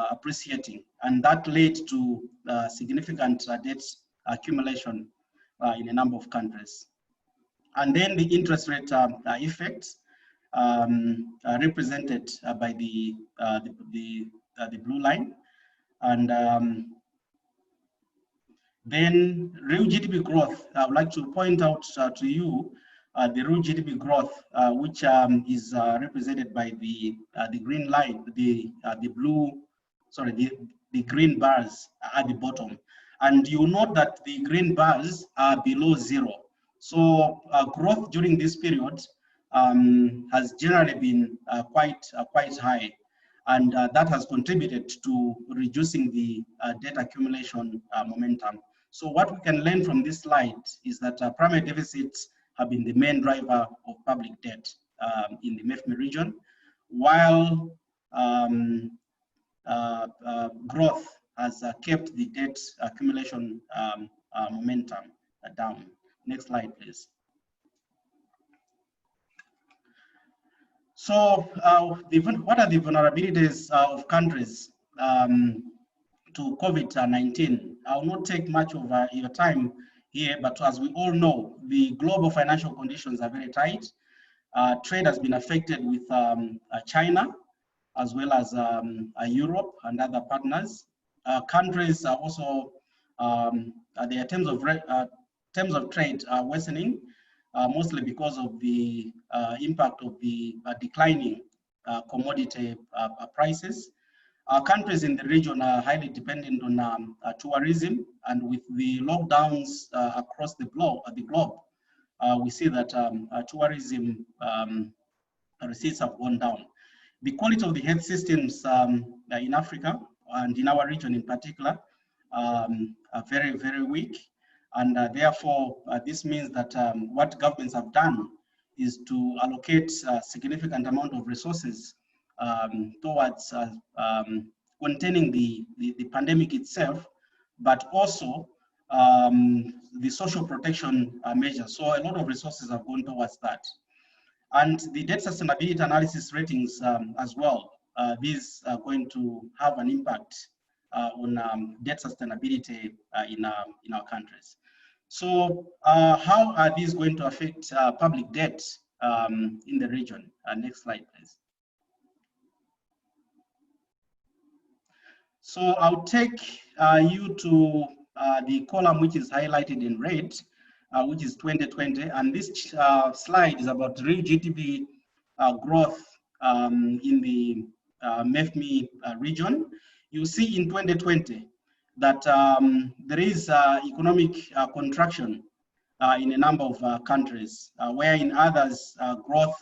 appreciating. And that led to significant debt accumulation in a number of countries. And then the interest rate effects represented by the blue line. And then real GDP growth, I would like to point out to you the real GDP growth, which is represented by the green line, the green bars at the bottom. And you note that the green bars are below zero. So growth during this period has generally been quite high. And that has contributed to reducing the debt accumulation momentum. So what we can learn from this slide is that primary deficits have been the main driver of public debt in the MEFME region, while growth has kept the debt accumulation momentum down. Next slide, please. So what are the vulnerabilities of countries to COVID-19? I will not take much of your time here, but as we all know, the global financial conditions are very tight. Trade has been affected with China, as well as Europe and other partners. Countries are also, their terms of trade are worsening, mostly because of the impact of the declining commodity prices. Countries in the region are highly dependent on tourism, and with the lockdowns across the globe, we see that tourism receipts have gone down. The quality of the health systems in Africa and in our region in particular are very, very weak. And therefore, this means that what governments have done is to allocate a significant amount of resources towards containing the pandemic itself, but also the social protection measures. So a lot of resources have gone towards that. And the debt sustainability analysis ratings as well, these are going to have an impact on debt sustainability in our countries. So how are these going to affect public debt in the region? Next slide, please. So I'll take you to the column which is highlighted in red, which is 2020. And this slide is about real GDP growth in the MEFME region. You see in 2020 that there is economic contraction in a number of countries, where in others growth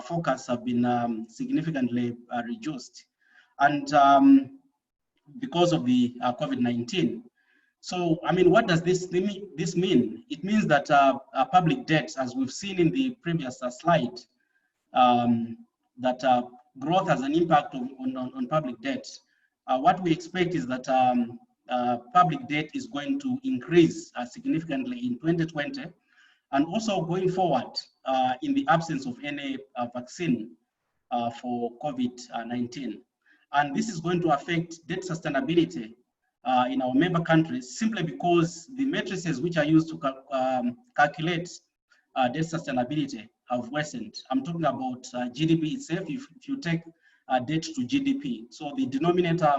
forecasts have been significantly reduced. And because of the COVID-19. So, I mean, what does this mean? It means that public debt, as we've seen in the previous slide, that growth has an impact on public debt. What we expect is that public debt is going to increase significantly in 2020, and also going forward in the absence of any vaccine for COVID-19. And this is going to affect debt sustainability in our member countries, simply because the matrices which are used to calculate debt sustainability have worsened. I'm talking about GDP itself. If you take debt to GDP, so the denominator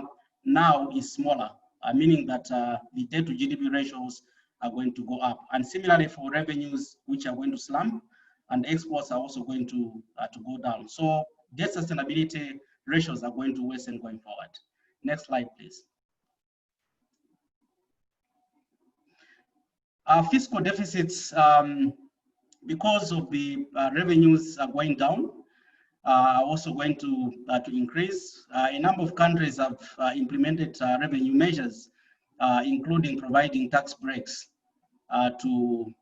now is smaller, meaning that the debt to GDP ratios are going to go up. And similarly for revenues, which are going to slump, and exports are also going to go down. So debt sustainability ratios are going to worsen going forward. Next slide, please. Fiscal deficits, because of the revenues are going down, are also going to increase. A number of countries have implemented revenue measures, including providing tax breaks to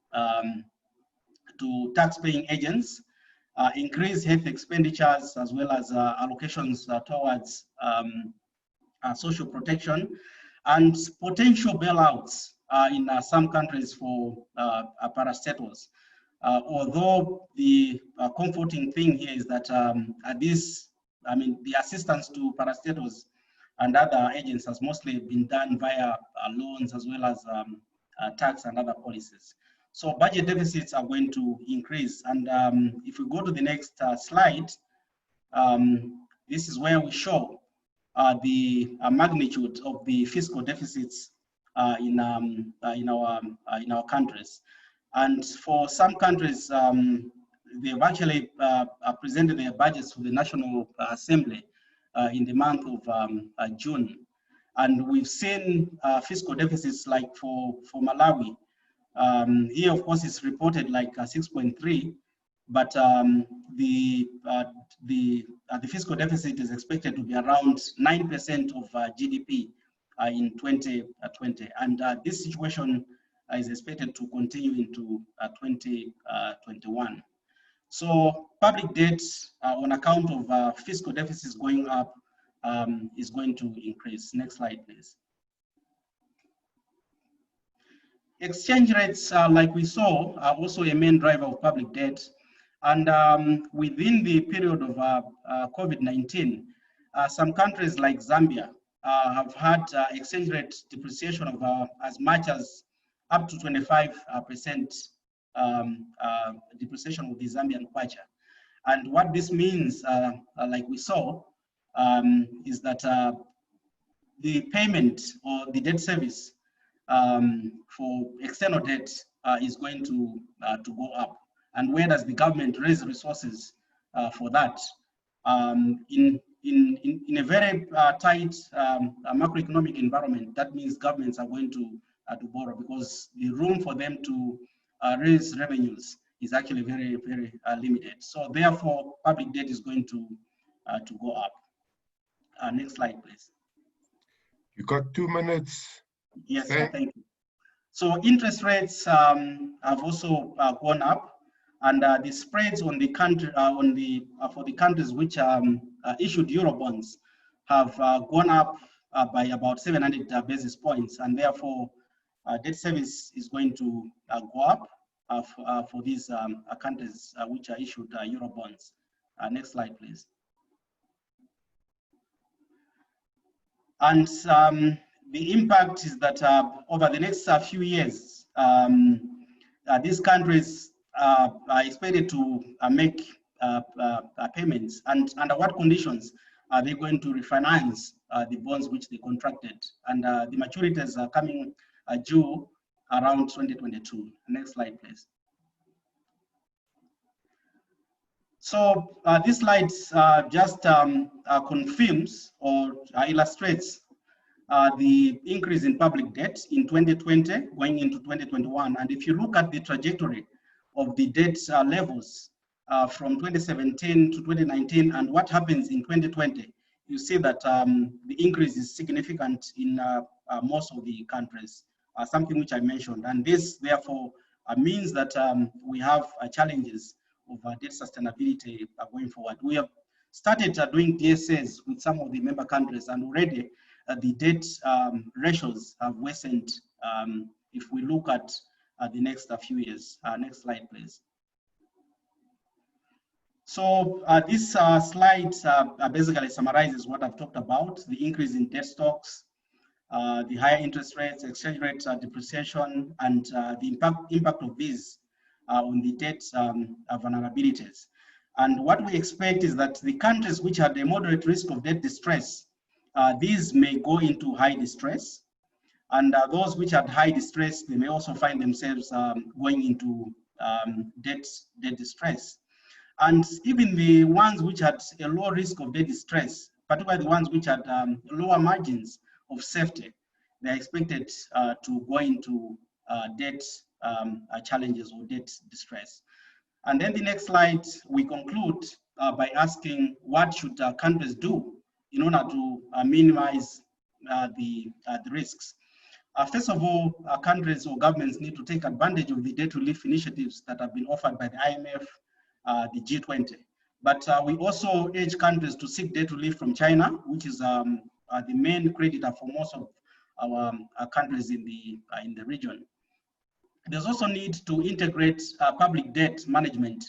tax-paying agents, increase health expenditures, as well as allocations towards social protection, and potential bailouts in some countries for parastatals. Although the comforting thing here is that the assistance to parastatals and other agents has mostly been done via loans as well as tax and other policies. So budget deficits are going to increase. And if we go to the next slide, this is where we show the magnitude of the fiscal deficits in our countries. And for some countries, they've actually presented their budgets to the National Assembly in the month of June. And we've seen fiscal deficits like for Malawi. Here, of course, it's reported like 6.3, but the fiscal deficit is expected to be around 9% of GDP in 2020. And this situation is expected to continue into 2021. So public debt on account of fiscal deficits going up is going to increase. Next slide, please. Exchange rates, like we saw, are also a main driver of public debt. And within the period of COVID-19, some countries like Zambia have had exchange rate depreciation of as much as up to 25% depreciation of the Zambian kwacha. And what this means, like we saw, is that the payment or the debt service for external debt is going to go up. And where does the government raise resources for that? In a very tight macroeconomic environment, that means governments are going to borrow, because the room for them to raise revenues is actually very, very limited. So therefore, public debt is going to go up. Next slide, please. You got 2 minutes. Yes, thank you. So interest rates have also gone up, and the spreads on the country for the countries which issued Eurobonds have gone up by about 700 basis points, and therefore debt service is going to go up for these countries which are issued Eurobonds. Next slide, please. And the impact is that over the next few years, these countries are expected to make payments, and under what conditions are they going to refinance the bonds which they contracted? And the maturities are coming due around 2022. Next slide, please. So this slide just confirms or illustrates the increase in public debt in 2020 going into 2021. And if you look at the trajectory of the debt levels from 2017 to 2019 and what happens in 2020, you see that the increase is significant in most of the countries, something which I mentioned. And this therefore means that we have challenges of debt sustainability going forward. We have started doing DSAs with some of the member countries, and already the debt ratios have worsened if we look at the next few years. Next slide, please. So this slide basically summarizes what I've talked about: the increase in debt stocks, the higher interest rates, exchange rate depreciation, and the impact of these on the debt vulnerabilities. And what we expect is that the countries which had a moderate risk of debt distress, these may go into high distress. And those which had high distress, they may also find themselves going into debt distress. And even the ones which had a low risk of debt distress, particularly the ones which had lower margins of safety, they're expected to go into debt challenges or debt distress. And then the next slide, we conclude by asking what should countries do in order to minimize the risks. First of all, countries or governments need to take advantage of the debt relief initiatives that have been offered by the IMF, the G20. But we also urge countries to seek debt relief from China, which is the main creditor for most of our countries in the region. There's also need to integrate public debt management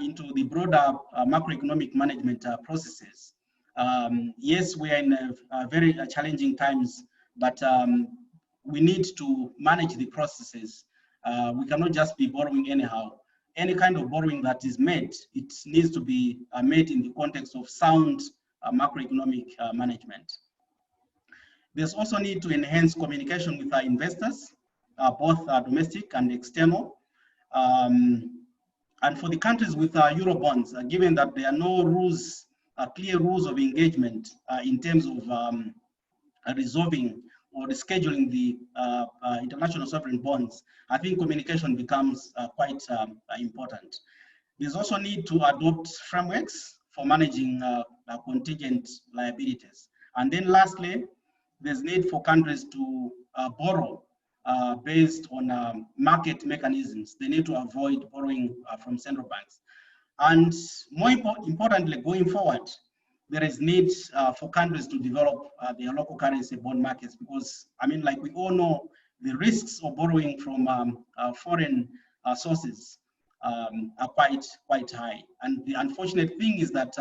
into the broader macroeconomic management processes. Yes, we are in very challenging times, but we need to manage the processes. We cannot just be borrowing anyhow. Any kind of borrowing that is made, it needs to be made in the context of sound macroeconomic management. There's also need to enhance communication with our investors, both domestic and external. And for the countries with Euro bonds, given that there are no rules, clear rules of engagement in terms of resolving or rescheduling the international sovereign bonds, I think communication becomes quite important. There's also need to adopt frameworks for managing contingent liabilities. And then lastly, there's need for countries to borrow based on market mechanisms. They need to avoid borrowing from central banks. And more importantly, going forward, there is need for countries to develop their local currency bond markets, because, I mean, like we all know, the risks of borrowing from foreign sources are quite high. And the unfortunate thing is that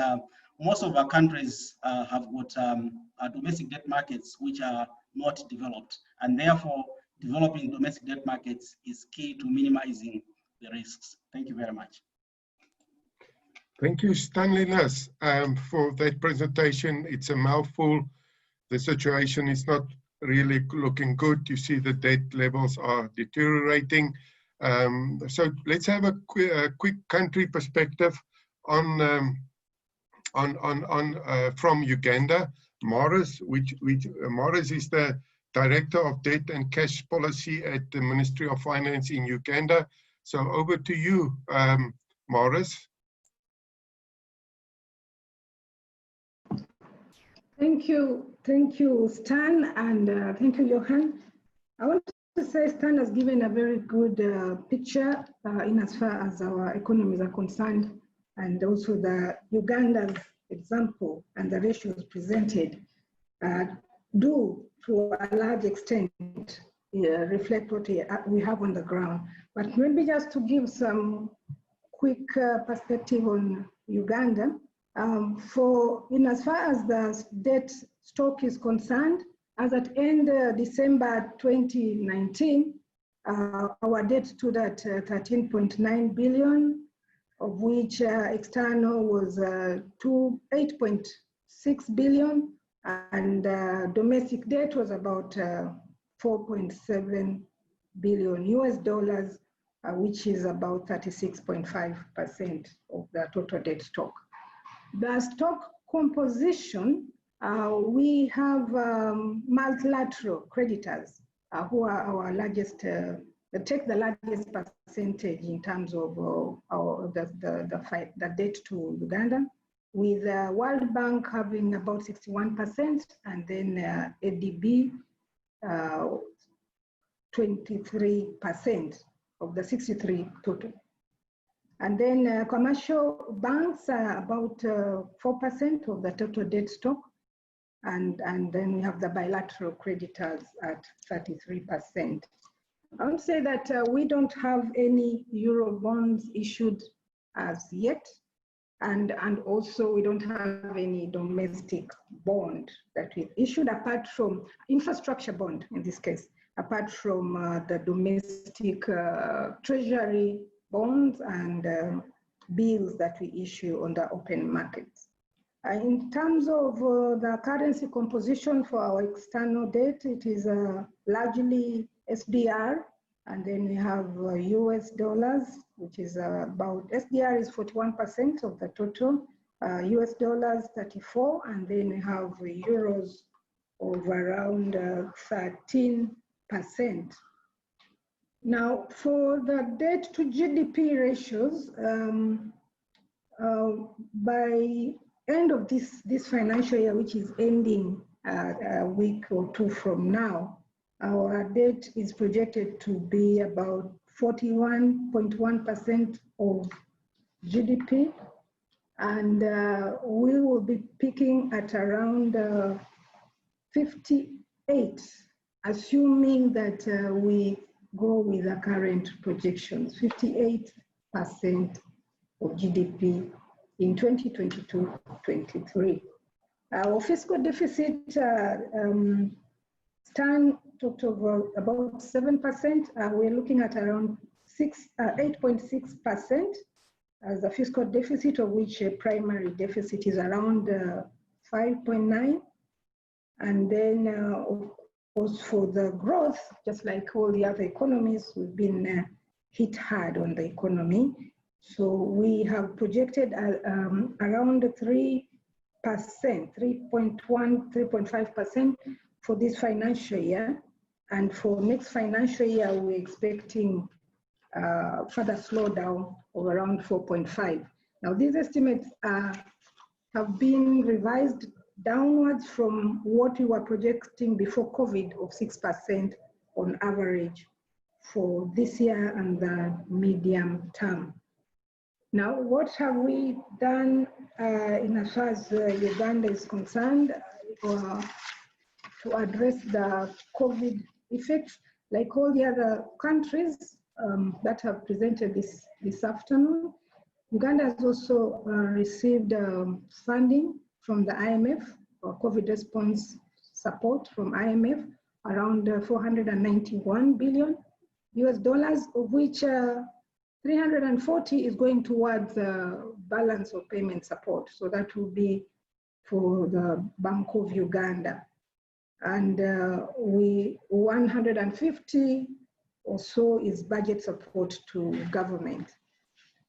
most of our countries have got domestic debt markets which are not developed, and therefore developing domestic debt markets is key to minimizing the risks. Thank you very much. Thank you, Stanley Nuss, for that presentation. It's a mouthful. The situation is not really looking good. You see the debt levels are deteriorating. So let's have a quick country perspective on from Uganda. Morris, Morris is the Director of Debt and Cash Policy at the Ministry of Finance in Uganda. So over to you, Morris. Thank you, Stan, and thank you, Johan. I want to say Stan has given a very good picture in as far as our economies are concerned, and also the Uganda's example and the ratios presented do, to a large extent, reflect what we have on the ground. But maybe just to give some quick perspective on Uganda, in as far as the debt stock is concerned, as at end December 2019, our debt stood at 13.9 billion, of which external was 8.6 billion, and domestic debt was about 4.7 billion US dollars, which is about 36.5% of the total debt stock. The stock composition, we have multilateral creditors who are our largest, take the largest percentage in terms of the debt to Uganda, with World Bank having about 61%, and then ADB 23% of the 63 total. And then commercial banks are about 4% of the total debt stock. And then we have the bilateral creditors at 33%. I would say that we don't have any Euro bonds issued as yet. And also we don't have any domestic bond that we've issued, apart from infrastructure bond in this case, apart from the domestic treasury bonds and bills that we issue on the open markets. In terms of the currency composition for our external debt, it is largely SDR, and then we have US dollars, which is about, SDR is 41% of the total, US dollars 34%, and then we have euros of around 13%. Now, for the debt to GDP ratios, by end of this financial year, which is ending a week or two from now, our debt is projected to be about 41.1% of GDP, and we will be peaking at around 58, assuming that we go with the current projections, 58% of GDP in 2022-23. Our fiscal deficit talked over about 7%. We're looking at around 8.6% as a fiscal deficit, of which a primary deficit is around 5.9. And then, of course, for the growth, just like all the other economies, we've been hit hard on the economy. So we have projected around 3%, 3.1, 3.5% for this financial year. And for next financial year, we're expecting further slowdown of around 4.5. Now, these estimates have been revised downwards from what we were projecting before COVID of 6% on average for this year and the medium term. Now, what have we done in as far as Uganda is concerned to address the COVID effects? Like all the other countries that have presented this afternoon, Uganda has also received funding from the IMF, or COVID response support from IMF, around 491 billion US dollars, of which 340 is going towards balance of payment support. So that will be for the Bank of Uganda. And 150 or so is budget support to government.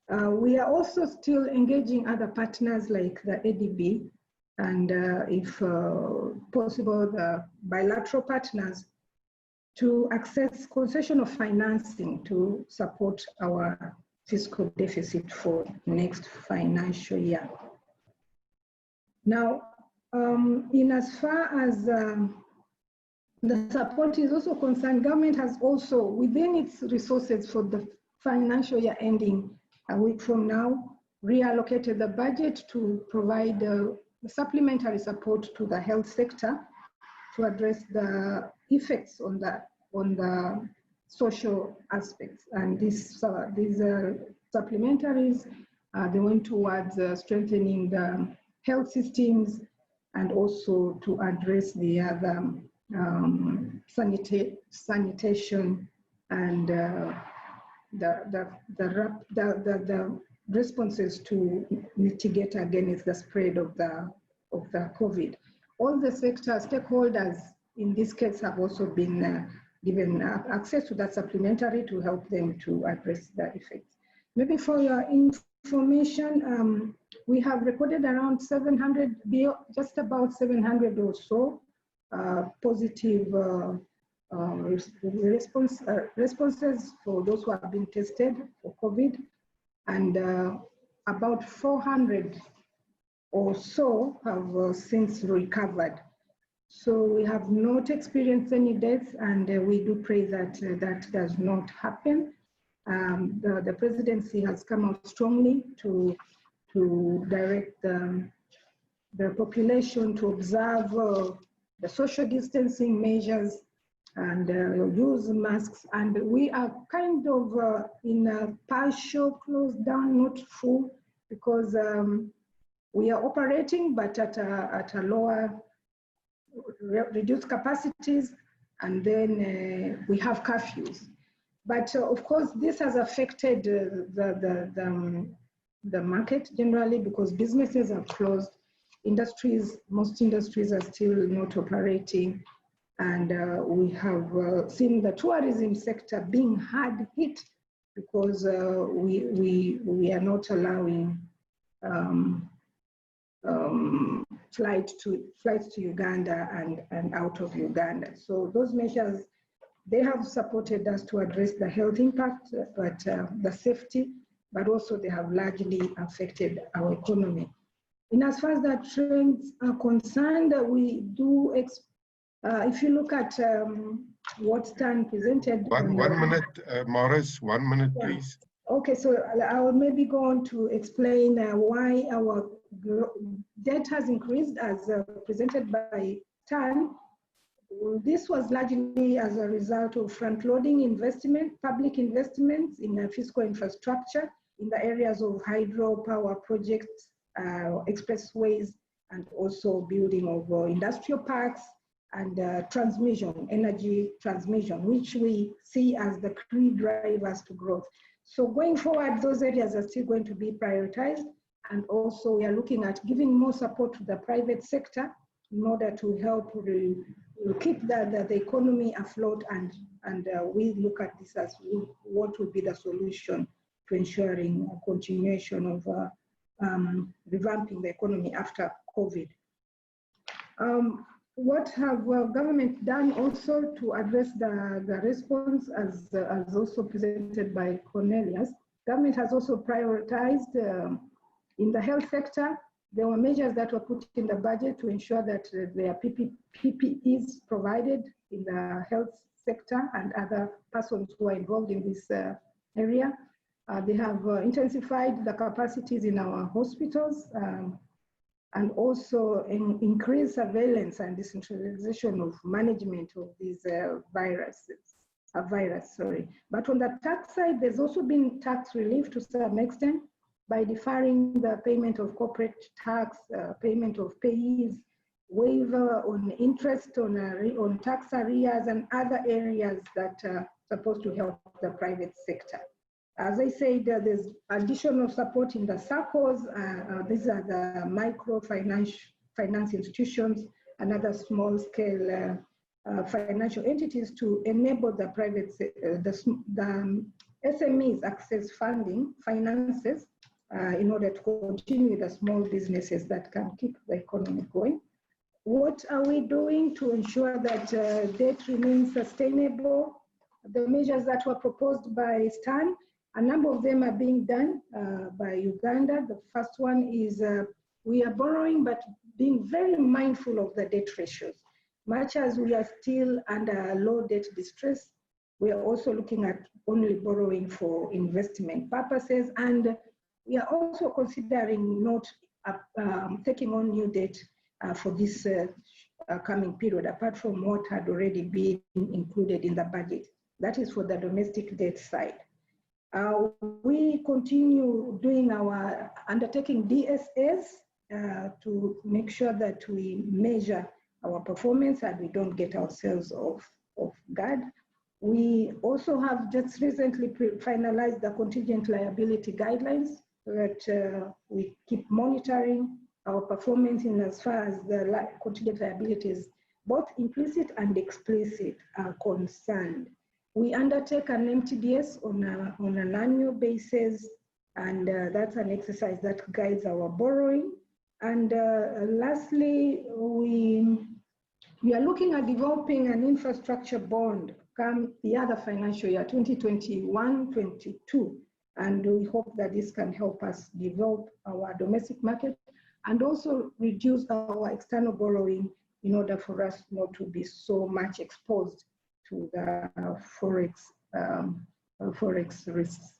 We are also still engaging other partners like the ADB and if possible, the bilateral partners to access concession of financing to support our fiscal deficit for next financial year. Now, in as far as the support is also concerned, government has also, within its resources for the financial year ending a week from now, reallocated the budget to provide supplementary support to the health sector to address the effects on the social aspects. And these supplementaries, they went towards strengthening the health systems and also to address the other sanitation and the responses to mitigate against the spread of the COVID. All the sector stakeholders in this case have also been given access to that supplementary to help them to address the effects. Maybe for your information, we have recorded around 700, just about 700 or so positive responses for those who have been tested for COVID, and about 400 or so have since recovered. So we have not experienced any deaths, and we do pray that that does not happen. The presidency has come out strongly to direct the population to observe the social distancing measures and use masks. And we are kind of in a partial closed down, not full, because we are operating, but at a lower, reduced capacities, and then we have curfews. But of course, this has affected the market generally because businesses are closed. Industries, most industries are still not operating. And we have seen the tourism sector being hard hit because we are not allowing flights to Uganda and out of Uganda. So those measures, they have supported us to address the health impact, but the safety, but also they have largely affected our economy. In as far as the trends are concerned, we do, if you look at what Stan presented. One minute, Morris, 1 minute, yeah. Please. Okay, so I will maybe go on to explain why our debt has increased as presented by Stan. This was largely as a result of front-loading investment, public investments in fiscal infrastructure in the areas of hydropower projects, expressways, and also building of industrial parks and transmission, energy transmission, which we see as the key drivers to growth. So going forward, those areas are still going to be prioritized. And also we are looking at giving more support to the private sector in order to help keep the economy afloat, and we look at this as what will be the solution to ensuring a continuation of revamping the economy after COVID. What have government done also to address the response, as also presented by Cornelius? Government has also prioritized in the health sector. There were measures that were put in the budget to ensure that there are PPEs provided in the health sector and other persons who are involved in this area. They have intensified the capacities in our hospitals and also increased surveillance and decentralization of management of these virus. But on the tax side, there's also been tax relief to some extent by deferring the payment of corporate tax, payment of payees, waiver on interest on tax arrears and other areas that are supposed to help the private sector. As I said, there's additional support in the SACCOs. These are the microfinance institutions and other small-scale financial entities to enable the private, the SMEs access finances in order to continue the small businesses that can keep the economy going. What are we doing to ensure that debt remains sustainable? The measures that were proposed by STAN, a number of them are being done by Uganda. The first one is we are borrowing, but being very mindful of the debt ratios. Much as we are still under low debt distress, we are also looking at only borrowing for investment purposes, and we are also considering not taking on new debt for this coming period, apart from what had already been included in the budget. That is for the domestic debt side. We continue doing our undertaking DSS to make sure that we measure our performance and we don't get ourselves off guard. We also have just recently finalized the contingent liability guidelines so that we keep monitoring our performance in as far as the contingent liabilities, both implicit and explicit, are concerned. We undertake an MTDS on an annual basis, and that's an exercise that guides our borrowing. And lastly, we are looking at developing an infrastructure bond come the other financial year, 2021-22. And we hope that this can help us develop our domestic market and also reduce our external borrowing in order for us not to be so much exposed to the forex risks.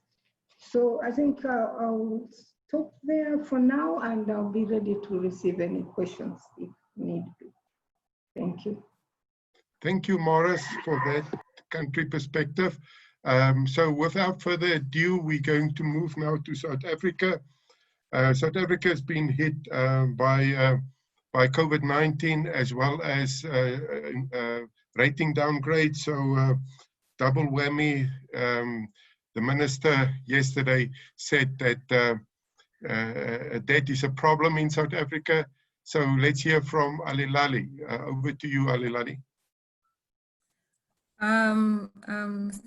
So I think I'll stop there for now, and I'll be ready to receive any questions if need be. Thank you. Thank you, Morris, for that country perspective. So without further ado, we're going to move now to South Africa. South Africa has been hit by COVID-19 as well as rating downgrade. So double whammy. The minister yesterday said that debt is a problem in South Africa. So let's hear from Alilali. Over to you, Alilali.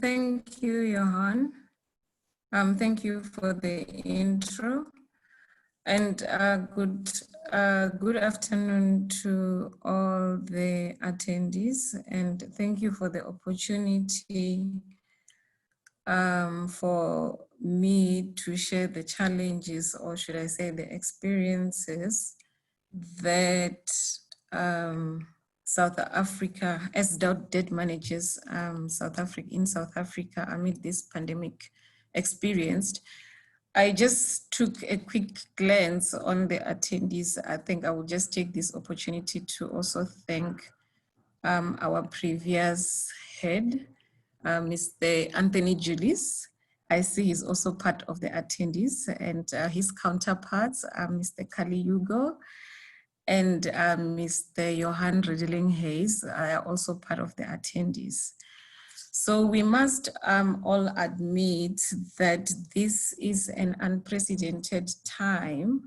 Thank you, Johan. Thank you for the intro, and good afternoon to all the attendees, and thank you for the opportunity for me to share the challenges, or should I say the experiences that South Africa, as debt manages in South Africa amid this pandemic experienced. I just took a quick glance on the attendees. I think I will just take this opportunity to also thank our previous head, Mr. Anthony Julius. I see he's also part of the attendees, and his counterparts, Mr. Kali Hugo and Mr. Johan Redeling Hayes, are also part of the attendees. So we must all admit that this is an unprecedented time,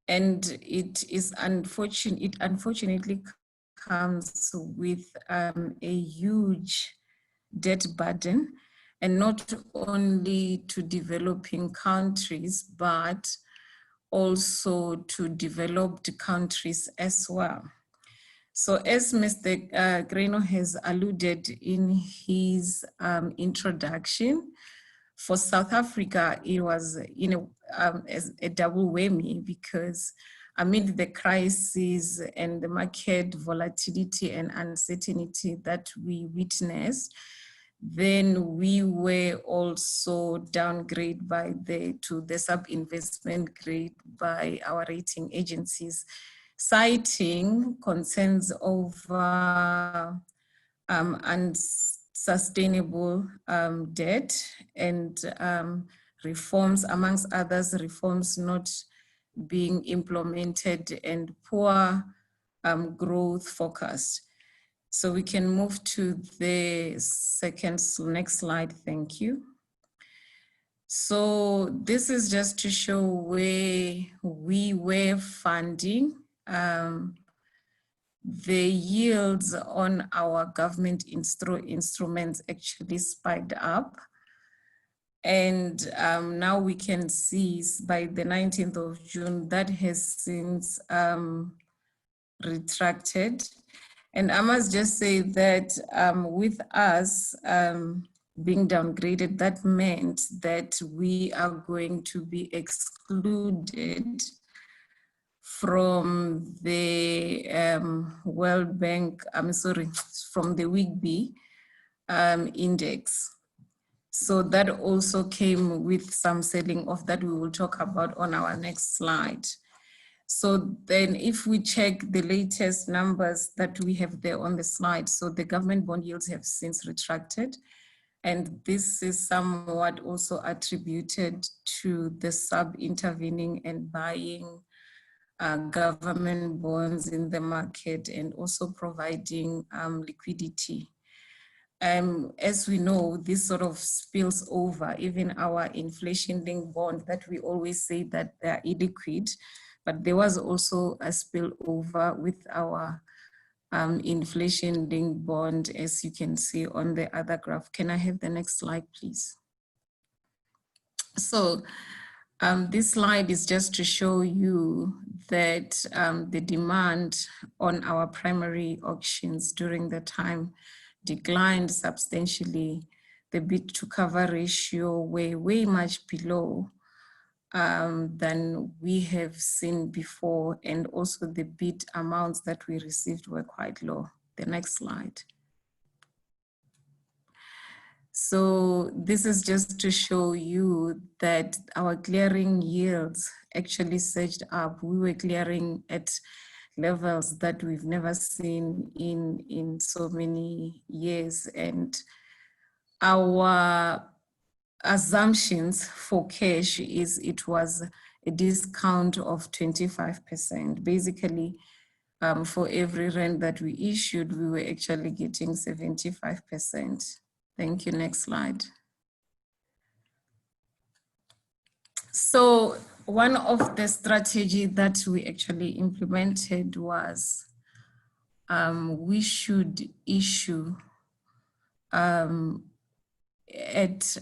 and it unfortunately comes with a huge debt burden, and not only to developing countries, but also to developed countries as well. So as Mr. Greno has alluded in his introduction, for South Africa, it was as a double whammy, because amid the crisis and the market volatility and uncertainty that we witnessed, then we were also downgraded to the sub-investment grade by our rating agencies, citing concerns over unsustainable debt and reforms, amongst others, reforms not being implemented and poor growth forecast. So we can move to the next slide, thank you. So this is just to show where we were funding. The yields on our government instruments actually spiked up. And now we can see by the 19th of June that has since retracted. And I must just say that with us being downgraded, that meant that we are going to be excluded from the World Bank, from the WIGB index. So that also came with some selling off that we will talk about on our next slide. So then if we check the latest numbers that we have there on the slide, so the government bond yields have since retracted. And this is somewhat also attributed to the sub-intervening and buying government bonds in the market, and also providing liquidity. As we know, this sort of spills over even our inflation-linked bond that we always say that they are illiquid, but there was also a spillover with our inflation-linked bond, as you can see on the other graph. Can I have the next slide, please? So this slide is just to show you that the demand on our primary auctions during the time declined substantially. The bid to cover ratio were way much below than we have seen before, and also the bid amounts that we received were quite low. The next slide. So this is just to show you that our clearing yields actually surged up. We were clearing at levels that we've never seen in so many years, and our assumptions for cash is it was a discount of 25%. Basically, for every rand that we issued, we were actually getting 75%. Thank you, next slide. So one of the strategies that we actually implemented was we should issue at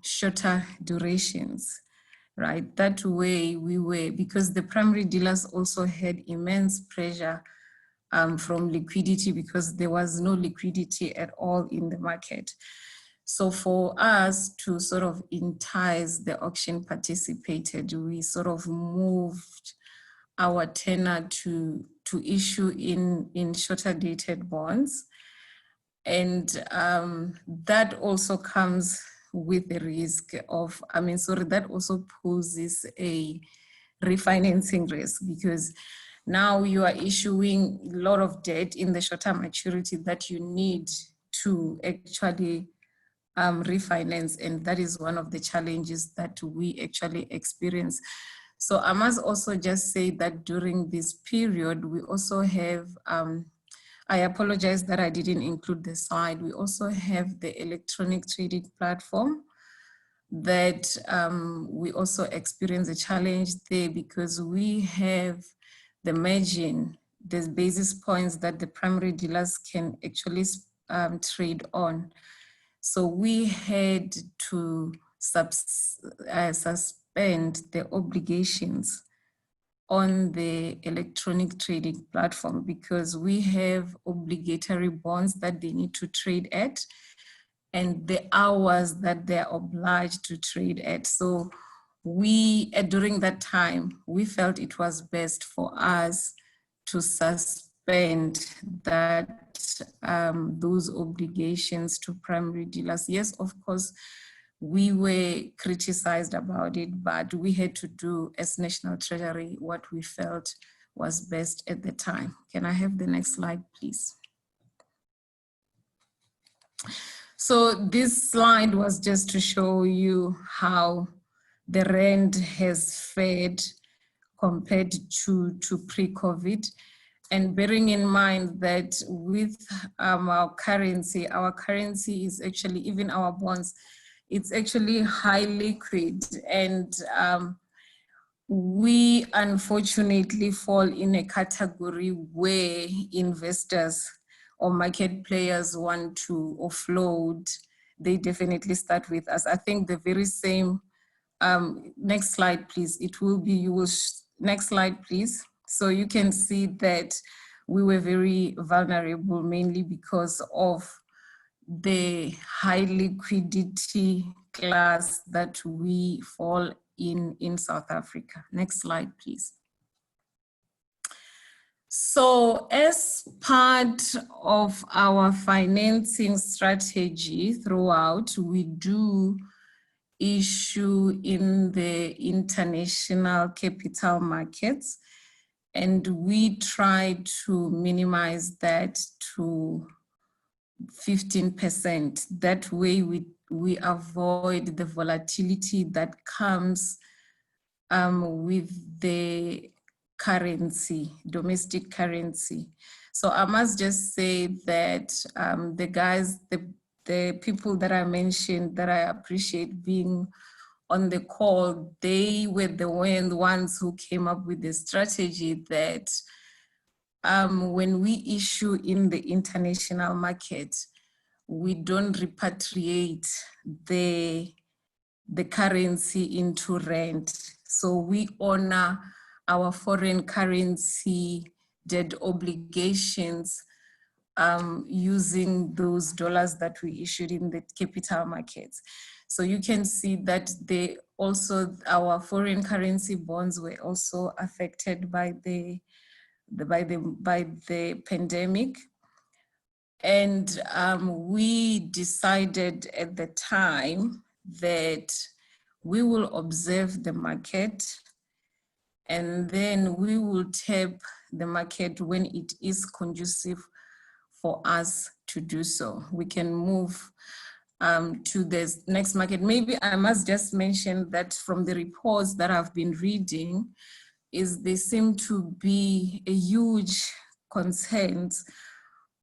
shorter durations, right? That way we were, because the primary dealers also had immense pressure from liquidity, because there was no liquidity at all in the market. So for us to sort of entice the auction participated, we sort of moved our tenor to issue in shorter dated bonds. And that also comes with the risk of, that also poses a refinancing risk, because Now you are issuing a lot of debt in the short-term maturity that you need to actually refinance, and that is one of the challenges that we actually experience. So I must also just say that during this period, we also have, I apologize that I didn't include the slide, we also have the electronic trading platform that we also experience a challenge there, because we have the margin, the basis points that the primary dealers can actually trade on. So we had to suspend the obligations on the electronic trading platform, because we have obligatory bonds that they need to trade at and the hours that they're obliged to trade at. So we, during that time, we felt it was best for us to suspend that those obligations to primary dealers. Yes, of course, we were criticized about it, but we had to do as National Treasury what we felt was best at the time. Can I have the next slide, please? So this slide was just to show you how the rand has fared compared to pre-COVID. And bearing in mind that with our currency is actually, even our bonds, it's actually high liquid, and we unfortunately fall in a category where investors or market players want to offload. They definitely start with us. I think the very same, next slide, please. It will be, next slide, please. So you can see that we were very vulnerable, mainly because of the high liquidity class that we fall in South Africa. Next slide, please. So as part of our financing strategy throughout, we do issue in the international capital markets, and we try to minimize that to 15%. That way we avoid the volatility that comes with the currency, domestic currency. So I must just say that the guys, the people that I mentioned that I appreciate being on the call, they were the ones who came up with the strategy that when we issue in the international market, we don't repatriate the currency into rand. So we honor our foreign currency debt obligations using those dollars that we issued in the capital markets. So you can see that they also, our foreign currency bonds were also affected by the pandemic. And we decided at the time that we will observe the market, and then we will tap the market when it is conducive for us to do so. We can move to the next market. Maybe I must just mention that from the reports that I've been reading, is there seem to be a huge concern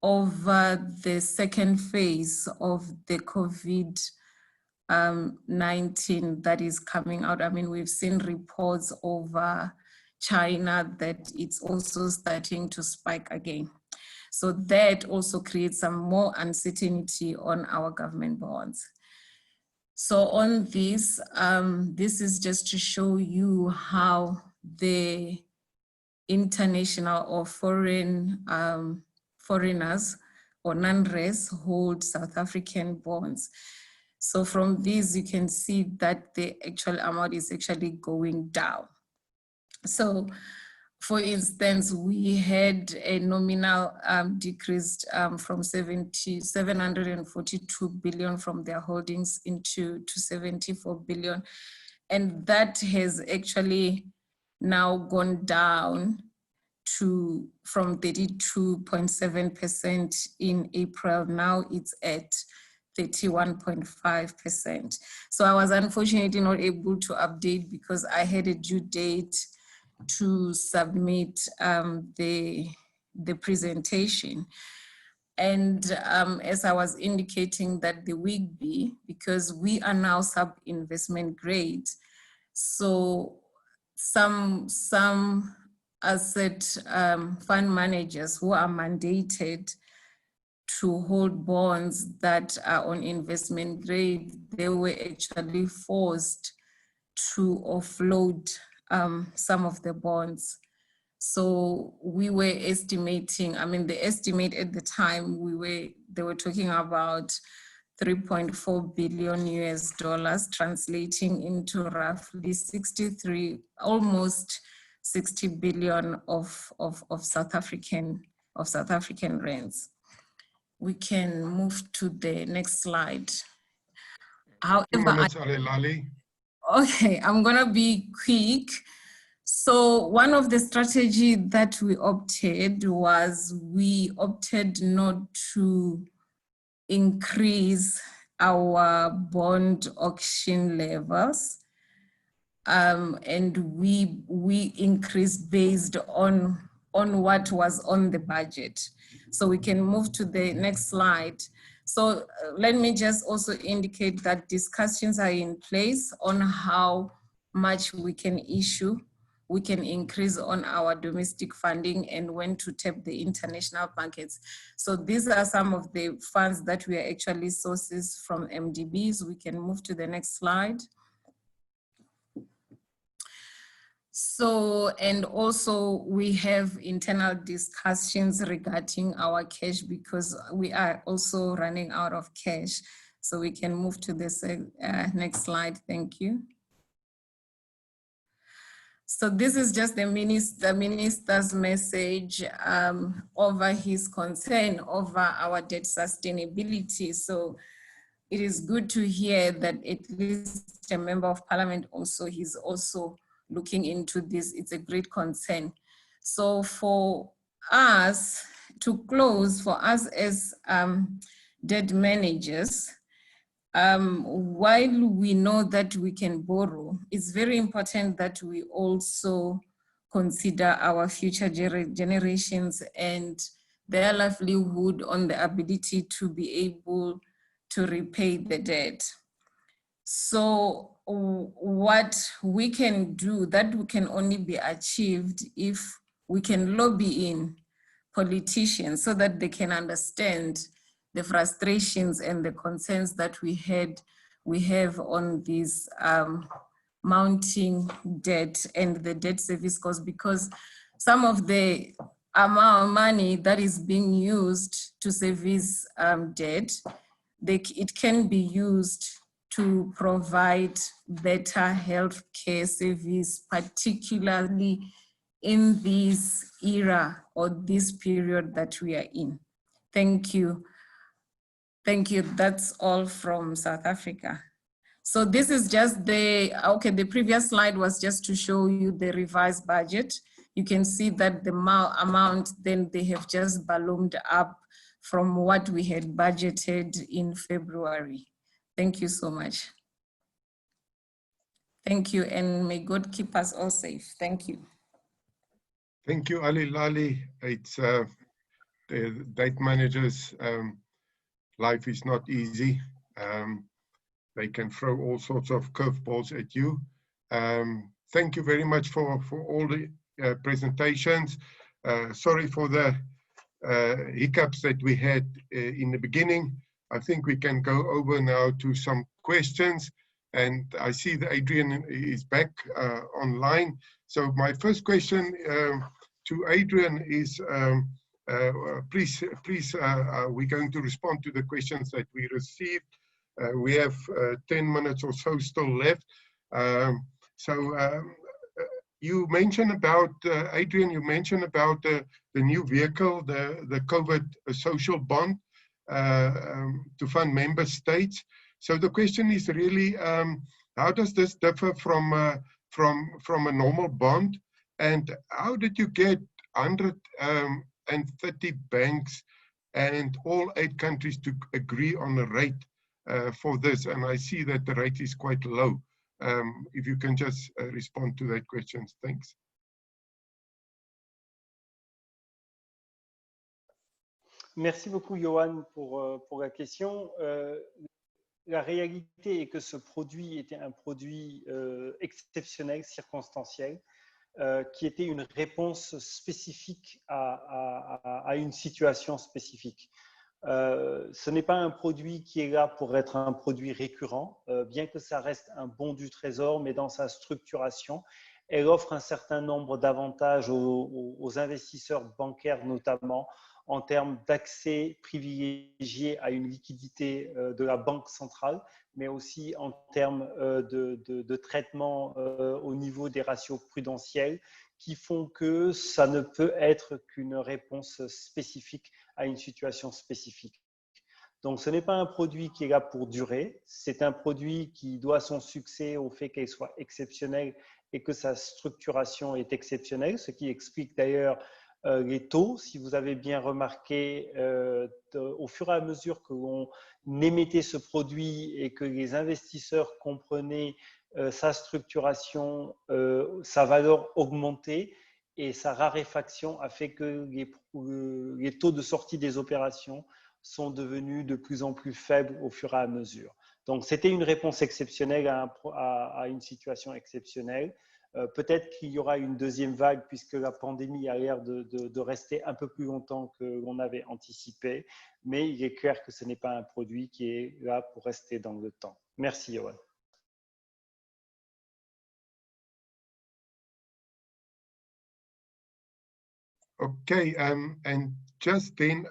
over the second phase of the COVID-19 that is coming out. I mean, we've seen reports over China that it's also starting to spike again. So that also creates some more uncertainty on our government bonds. So on this, this is just to show you how the international or foreigners or non-res hold South African bonds. So from these, you can see that the actual amount is actually going down. So for instance, we had a nominal decreased from 742 billion from their holdings to 74 billion. And that has actually now gone down from 32.7% in April. Now it's at 31.5%. So I was unfortunately not able to update because I had a due date to submit the presentation. And as I was indicating that the WIGB, because we are now sub-investment grade, so some asset fund managers who are mandated to hold bonds that are on investment grade, they were actually forced to offload some of the bonds. So we were estimating, I mean, the estimate at the time they were talking about 3.4 billion US dollars, translating into roughly almost 60 billion of South African rands. We can move to the next slide. However, okay, I'm gonna be quick. So one of the strategy that we opted was we opted not to increase our bond auction levels, and we increased based on what was on the budget. So we can move to the next slide. So let me just also indicate that discussions are in place on how much we can issue. We can increase on our domestic funding and when to tap the international markets. So these are some of the funds that we are actually sources from MDBs. We can move to the next slide. So, and also we have internal discussions regarding our cash because we are also running out of cash. So we can move to this next slide, thank you. So this is just the minister's message over his concern over our debt sustainability. So it is good to hear that at least a member of parliament also, he's also looking into this. It's a great concern. So for us to close, for us as debt managers, while we know that we can borrow, it's very important that we also consider our future generations and their livelihood on the ability to be able to repay the debt. So what we can do, that can only be achieved if we can lobby in politicians so that they can understand the frustrations and the concerns that we have on this mounting debt and the debt service cost, because some of the amount of money that is being used to service debt, it can be used to provide better healthcare service, particularly in this era or this period that we are in. Thank you. Thank you. That's all from South Africa. So this is just the previous slide was just to show you the revised budget. You can see that the amount, then they have just ballooned up from what we had budgeted in February. Thank you so much. Thank you, and may God keep us all safe. Thank you. Thank you, Ali Lali. It's the debt managers' life is not easy. They can throw all sorts of curveballs at you. Thank you very much for all the presentations. Sorry for the hiccups that we had in the beginning. I think we can go over now to some questions. And I see that Adrian is back online. So my first question to Adrian is, please, we're going to respond to the questions that we received. We have 10 minutes or so still left. You mentioned about, Adrian, you mentioned about the new vehicle, the COVID social bond to fund member states. So the question is really, how does this differ from a normal bond? And how did you get 130 banks and all 8 countries to agree on a rate for this, and I see that the rate is quite low. If you can just respond to that question, thanks. Merci beaucoup, Johan, pour la question. La réalité est que ce produit était un produit exceptionnel, circonstanciel, qui était une réponse spécifique à une situation spécifique. Ce n'est pas un produit qui est là pour être un produit récurrent, bien que ça reste un bon du trésor, mais dans sa structuration, elle offre un certain nombre d'avantages aux investisseurs bancaires notamment, en termes d'accès privilégié à une liquidité de la banque centrale, mais aussi en termes de traitement au niveau des ratios prudentiels qui font que ça ne peut être qu'une réponse spécifique à une situation spécifique. Donc, ce n'est pas un produit qui est là pour durer, c'est un produit qui doit son succès au fait qu'il soit exceptionnel et que sa structuration est exceptionnelle, ce qui explique d'ailleurs les taux. Si vous avez bien remarqué, au fur et à mesure que l'on émettait ce produit et que les investisseurs comprenaient sa structuration, sa valeur augmentait et sa raréfaction a fait que les taux de sortie des opérations sont devenus de plus en plus faibles au fur et à mesure. Donc, c'était une réponse exceptionnelle à une situation exceptionnelle. Peut-être qu'il y aura une deuxième vague puisque la pandémie a l'air de rester un peu plus longtemps que l'on avait anticipé, mais il est clair que ce n'est pas un produit qui est là pour rester dans le temps. Merci, Johan. Okay, and just then,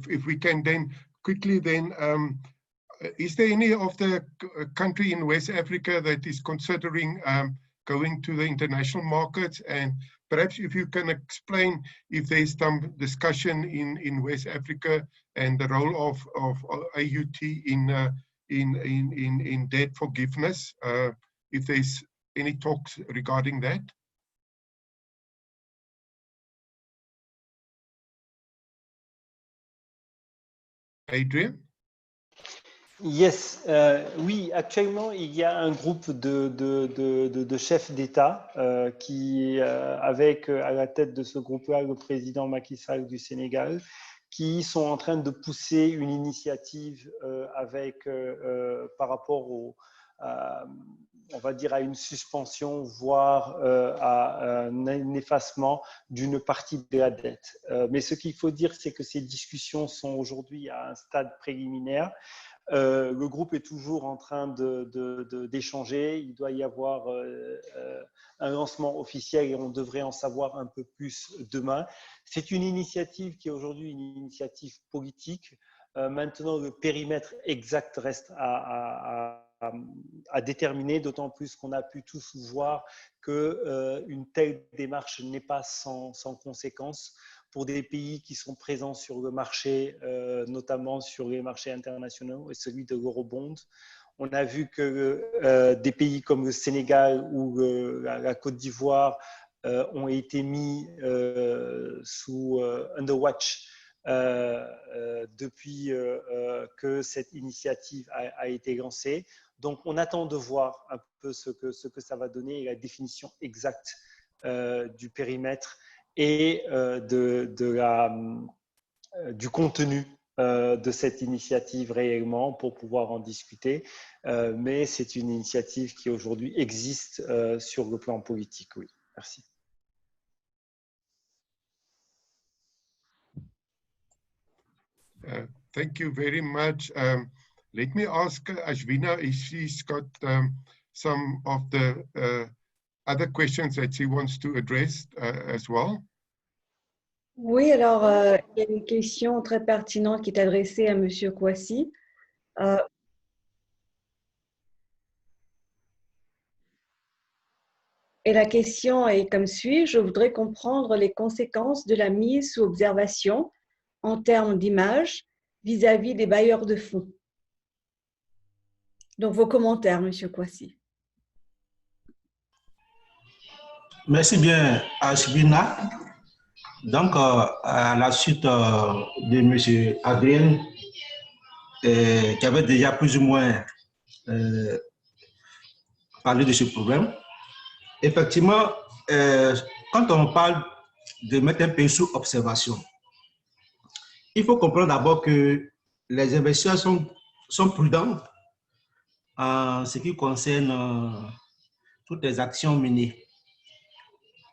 if we can then quickly then, is there any of the country in West Africa that is considering going to the international markets? And perhaps if you can explain if there's some discussion in West Africa and the role of AUT in debt forgiveness, if there's any talks regarding that? Adrian? Yes, oui, actuellement, il y a un groupe de chefs d'État qui, avec à la tête de ce groupe-là, le président Macky Sall du Sénégal, qui sont en train de pousser une initiative par rapport on va dire à une suspension, voire à un effacement d'une partie de la dette. Mais ce qu'il faut dire, c'est que ces discussions sont aujourd'hui à un stade préliminaire. Le groupe est toujours en train d'échanger. Il doit y avoir un lancement officiel et on devrait en savoir un peu plus demain. C'est une initiative qui est aujourd'hui une initiative politique. Maintenant, le périmètre exact reste à déterminer, d'autant plus qu'on a pu tous voir qu'une telle démarche n'est pas sans conséquence pour des pays qui sont présents sur le marché, notamment sur les marchés internationaux et celui de l'eurobond. On a vu que des pays comme le Sénégal ou la Côte d'Ivoire ont été mis sous underwatch depuis que cette initiative a été lancée. Donc, on attend de voir un peu ce que ça va donner et la définition exacte du périmètre et du contenu de cette initiative réellement pour pouvoir en discuter. Mais c'est une initiative qui aujourd'hui existe sur le plan politique, oui. Merci. Thank you very much. Let me ask Ashvina if she's got some of the other questions that she wants to address as well. Oui, alors il y a une question très pertinente qui est adressée à M. Kouassi. Et la question est comme suit: je voudrais comprendre les conséquences de la mise sous observation en termes d'image vis-à-vis des bailleurs de fonds. Donc, vos commentaires, M. Kouassi. Merci bien, Ashbina. Donc, à la suite de M. Adrien, qui avait déjà plus ou moins parlé de ce problème, effectivement, quand on parle de mettre un pays sous observation, il faut comprendre d'abord que les investisseurs sont prudents en ce qui concerne toutes les actions menées.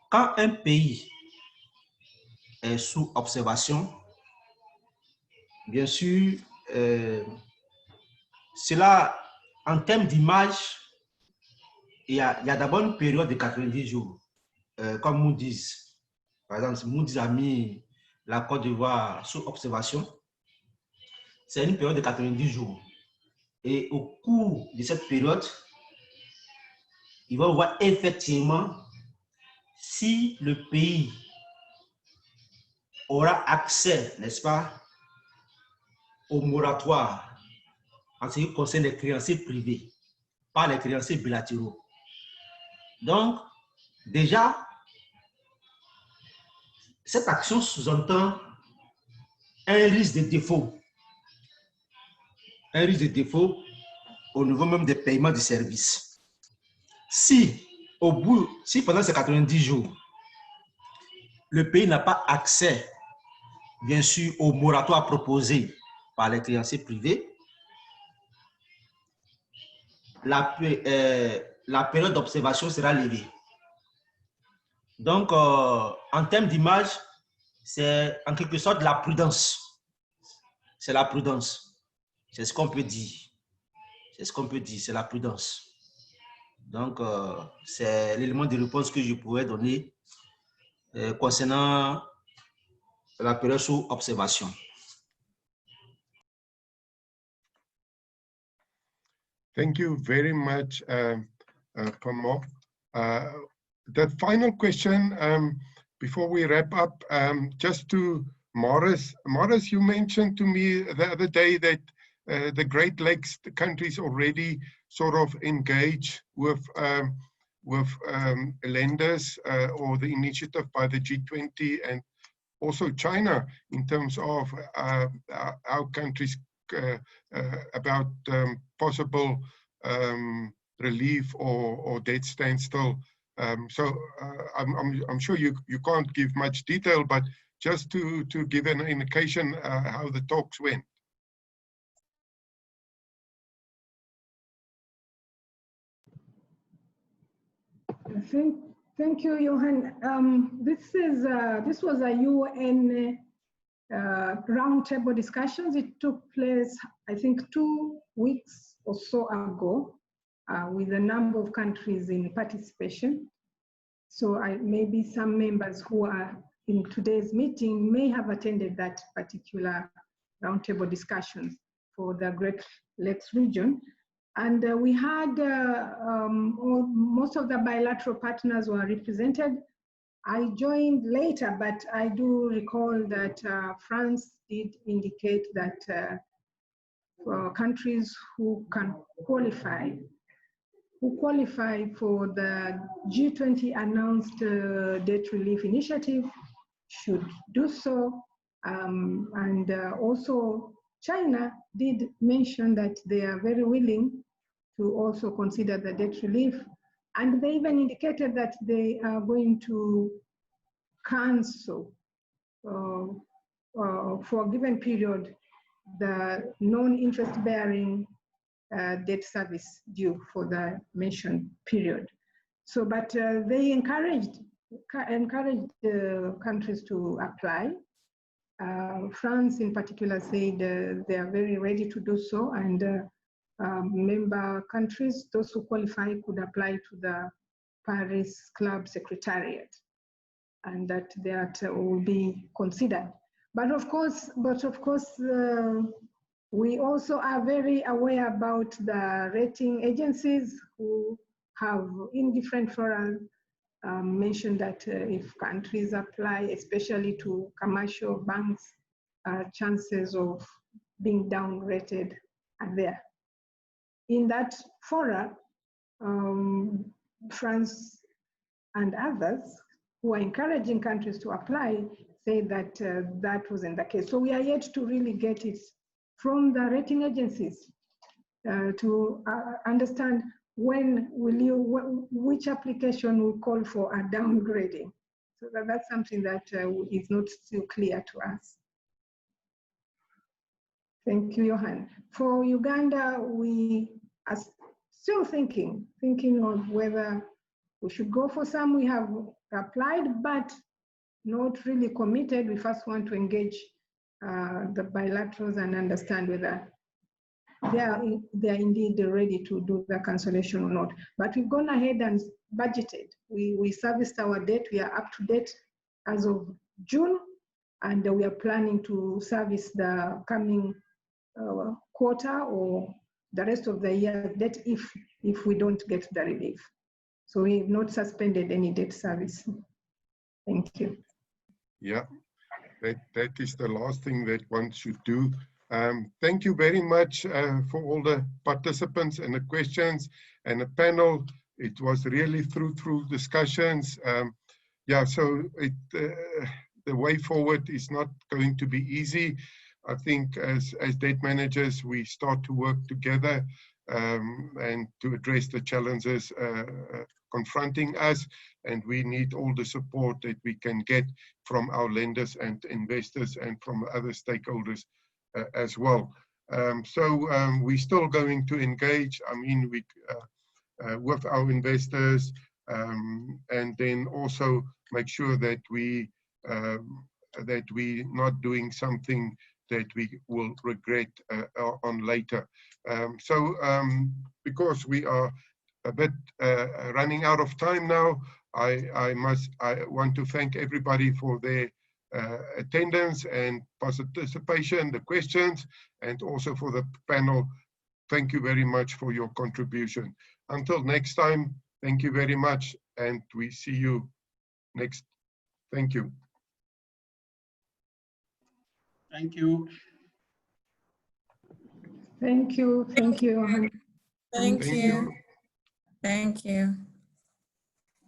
Quand un pays est sous observation, bien sûr, cela, en termes d'image, il y a d'abord une période de 90 jours, comme Moody's. Par exemple, Moody's a mis la Côte d'Ivoire sous observation. C'est une période de 90 jours. Et au cours de cette période, il va voir effectivement si le pays aura accès, n'est-ce pas, au moratoire en ce qui concerne les créanciers privés, pas les créanciers bilatéraux. Donc, déjà, cette action sous-entend un risque de défaut. Un risque de défaut au niveau même des paiements de services. Si pendant ces 90 jours, le pays n'a pas accès, bien sûr, au moratoire proposé par les créanciers privés, la période d'observation sera levée. Donc, en termes d'image, c'est en quelque sorte la prudence. C'est la prudence. C'est ce qu'on peut dire. C'est ce qu'on peut dire, c'est la prudence. Donc, c'est l'élément de réponse que je pourrais donner concernant la période sous observation. Thank you very much, Pamo. The final question before we wrap up, just to Morris. Morris, you mentioned to me the other day that the Great Lakes countries already sort of engage with lenders or the initiative by the G20 and also China in terms of our countries about possible relief or debt standstill. So I'm sure you can't give much detail, but just to give an indication how the talks went. Thank you, Johan. This was a UN roundtable discussions. It took place, I think, 2 weeks or so ago, with a number of countries in participation. So maybe some members who are in today's meeting may have attended that particular roundtable discussions for the Great Lakes region. And we had most of the bilateral partners were represented. I joined later, but I do recall that France did indicate that for countries who can qualify for the G20 announced debt relief initiative should do so. And also China did mention that they are very willing to also consider the debt relief. And they even indicated that they are going to cancel for a given period the non-interest bearing debt service due for the mentioned period. So, but they encouraged countries to apply. France in particular said they are very ready to do so, and member countries, those who qualify, could apply to the Paris Club Secretariat, and that will be considered. But of course, we also are very aware about the rating agencies who have in different forums mentioned that if countries apply, especially to commercial banks, chances of being down-rated are there. In that forum, France and others who are encouraging countries to apply say that that wasn't the case. So we are yet to really get it from the rating agencies to understand when will you, which application will call for a downgrading. So that's something that is not still clear to us. Thank you, Johan. For Uganda, we are still thinking of whether we should go for some. We have applied, but not really committed. We first want to engage the bilaterals and understand whether they are indeed ready to do the cancellation or not. But we've gone ahead and budgeted. We serviced our debt. We are up to date as of June, and we are planning to service the coming quarter or the rest of the year debt if we don't get the relief. So we've not suspended any debt service. Thank you. Yeah, that is the last thing that one should do. Thank you very much for all the participants and the questions and the panel. It was really fruitful discussions. Yeah, so the way forward is not going to be easy. I think as debt managers, we start to work together and to address the challenges confronting us, and we need all the support that we can get from our lenders and investors and from other stakeholders as well. We're still going to engage, I mean, with our investors, and then also make sure that we're not doing something that we will regret on later. Because we are a bit running out of time now, I want to thank everybody for their attendance and participation, the questions, and also for the panel. Thank you very much for your contribution. Until next time, thank you very much, and we see you next. Thank you. Thank you. Thank you. Thank you. Thank you. Thank you.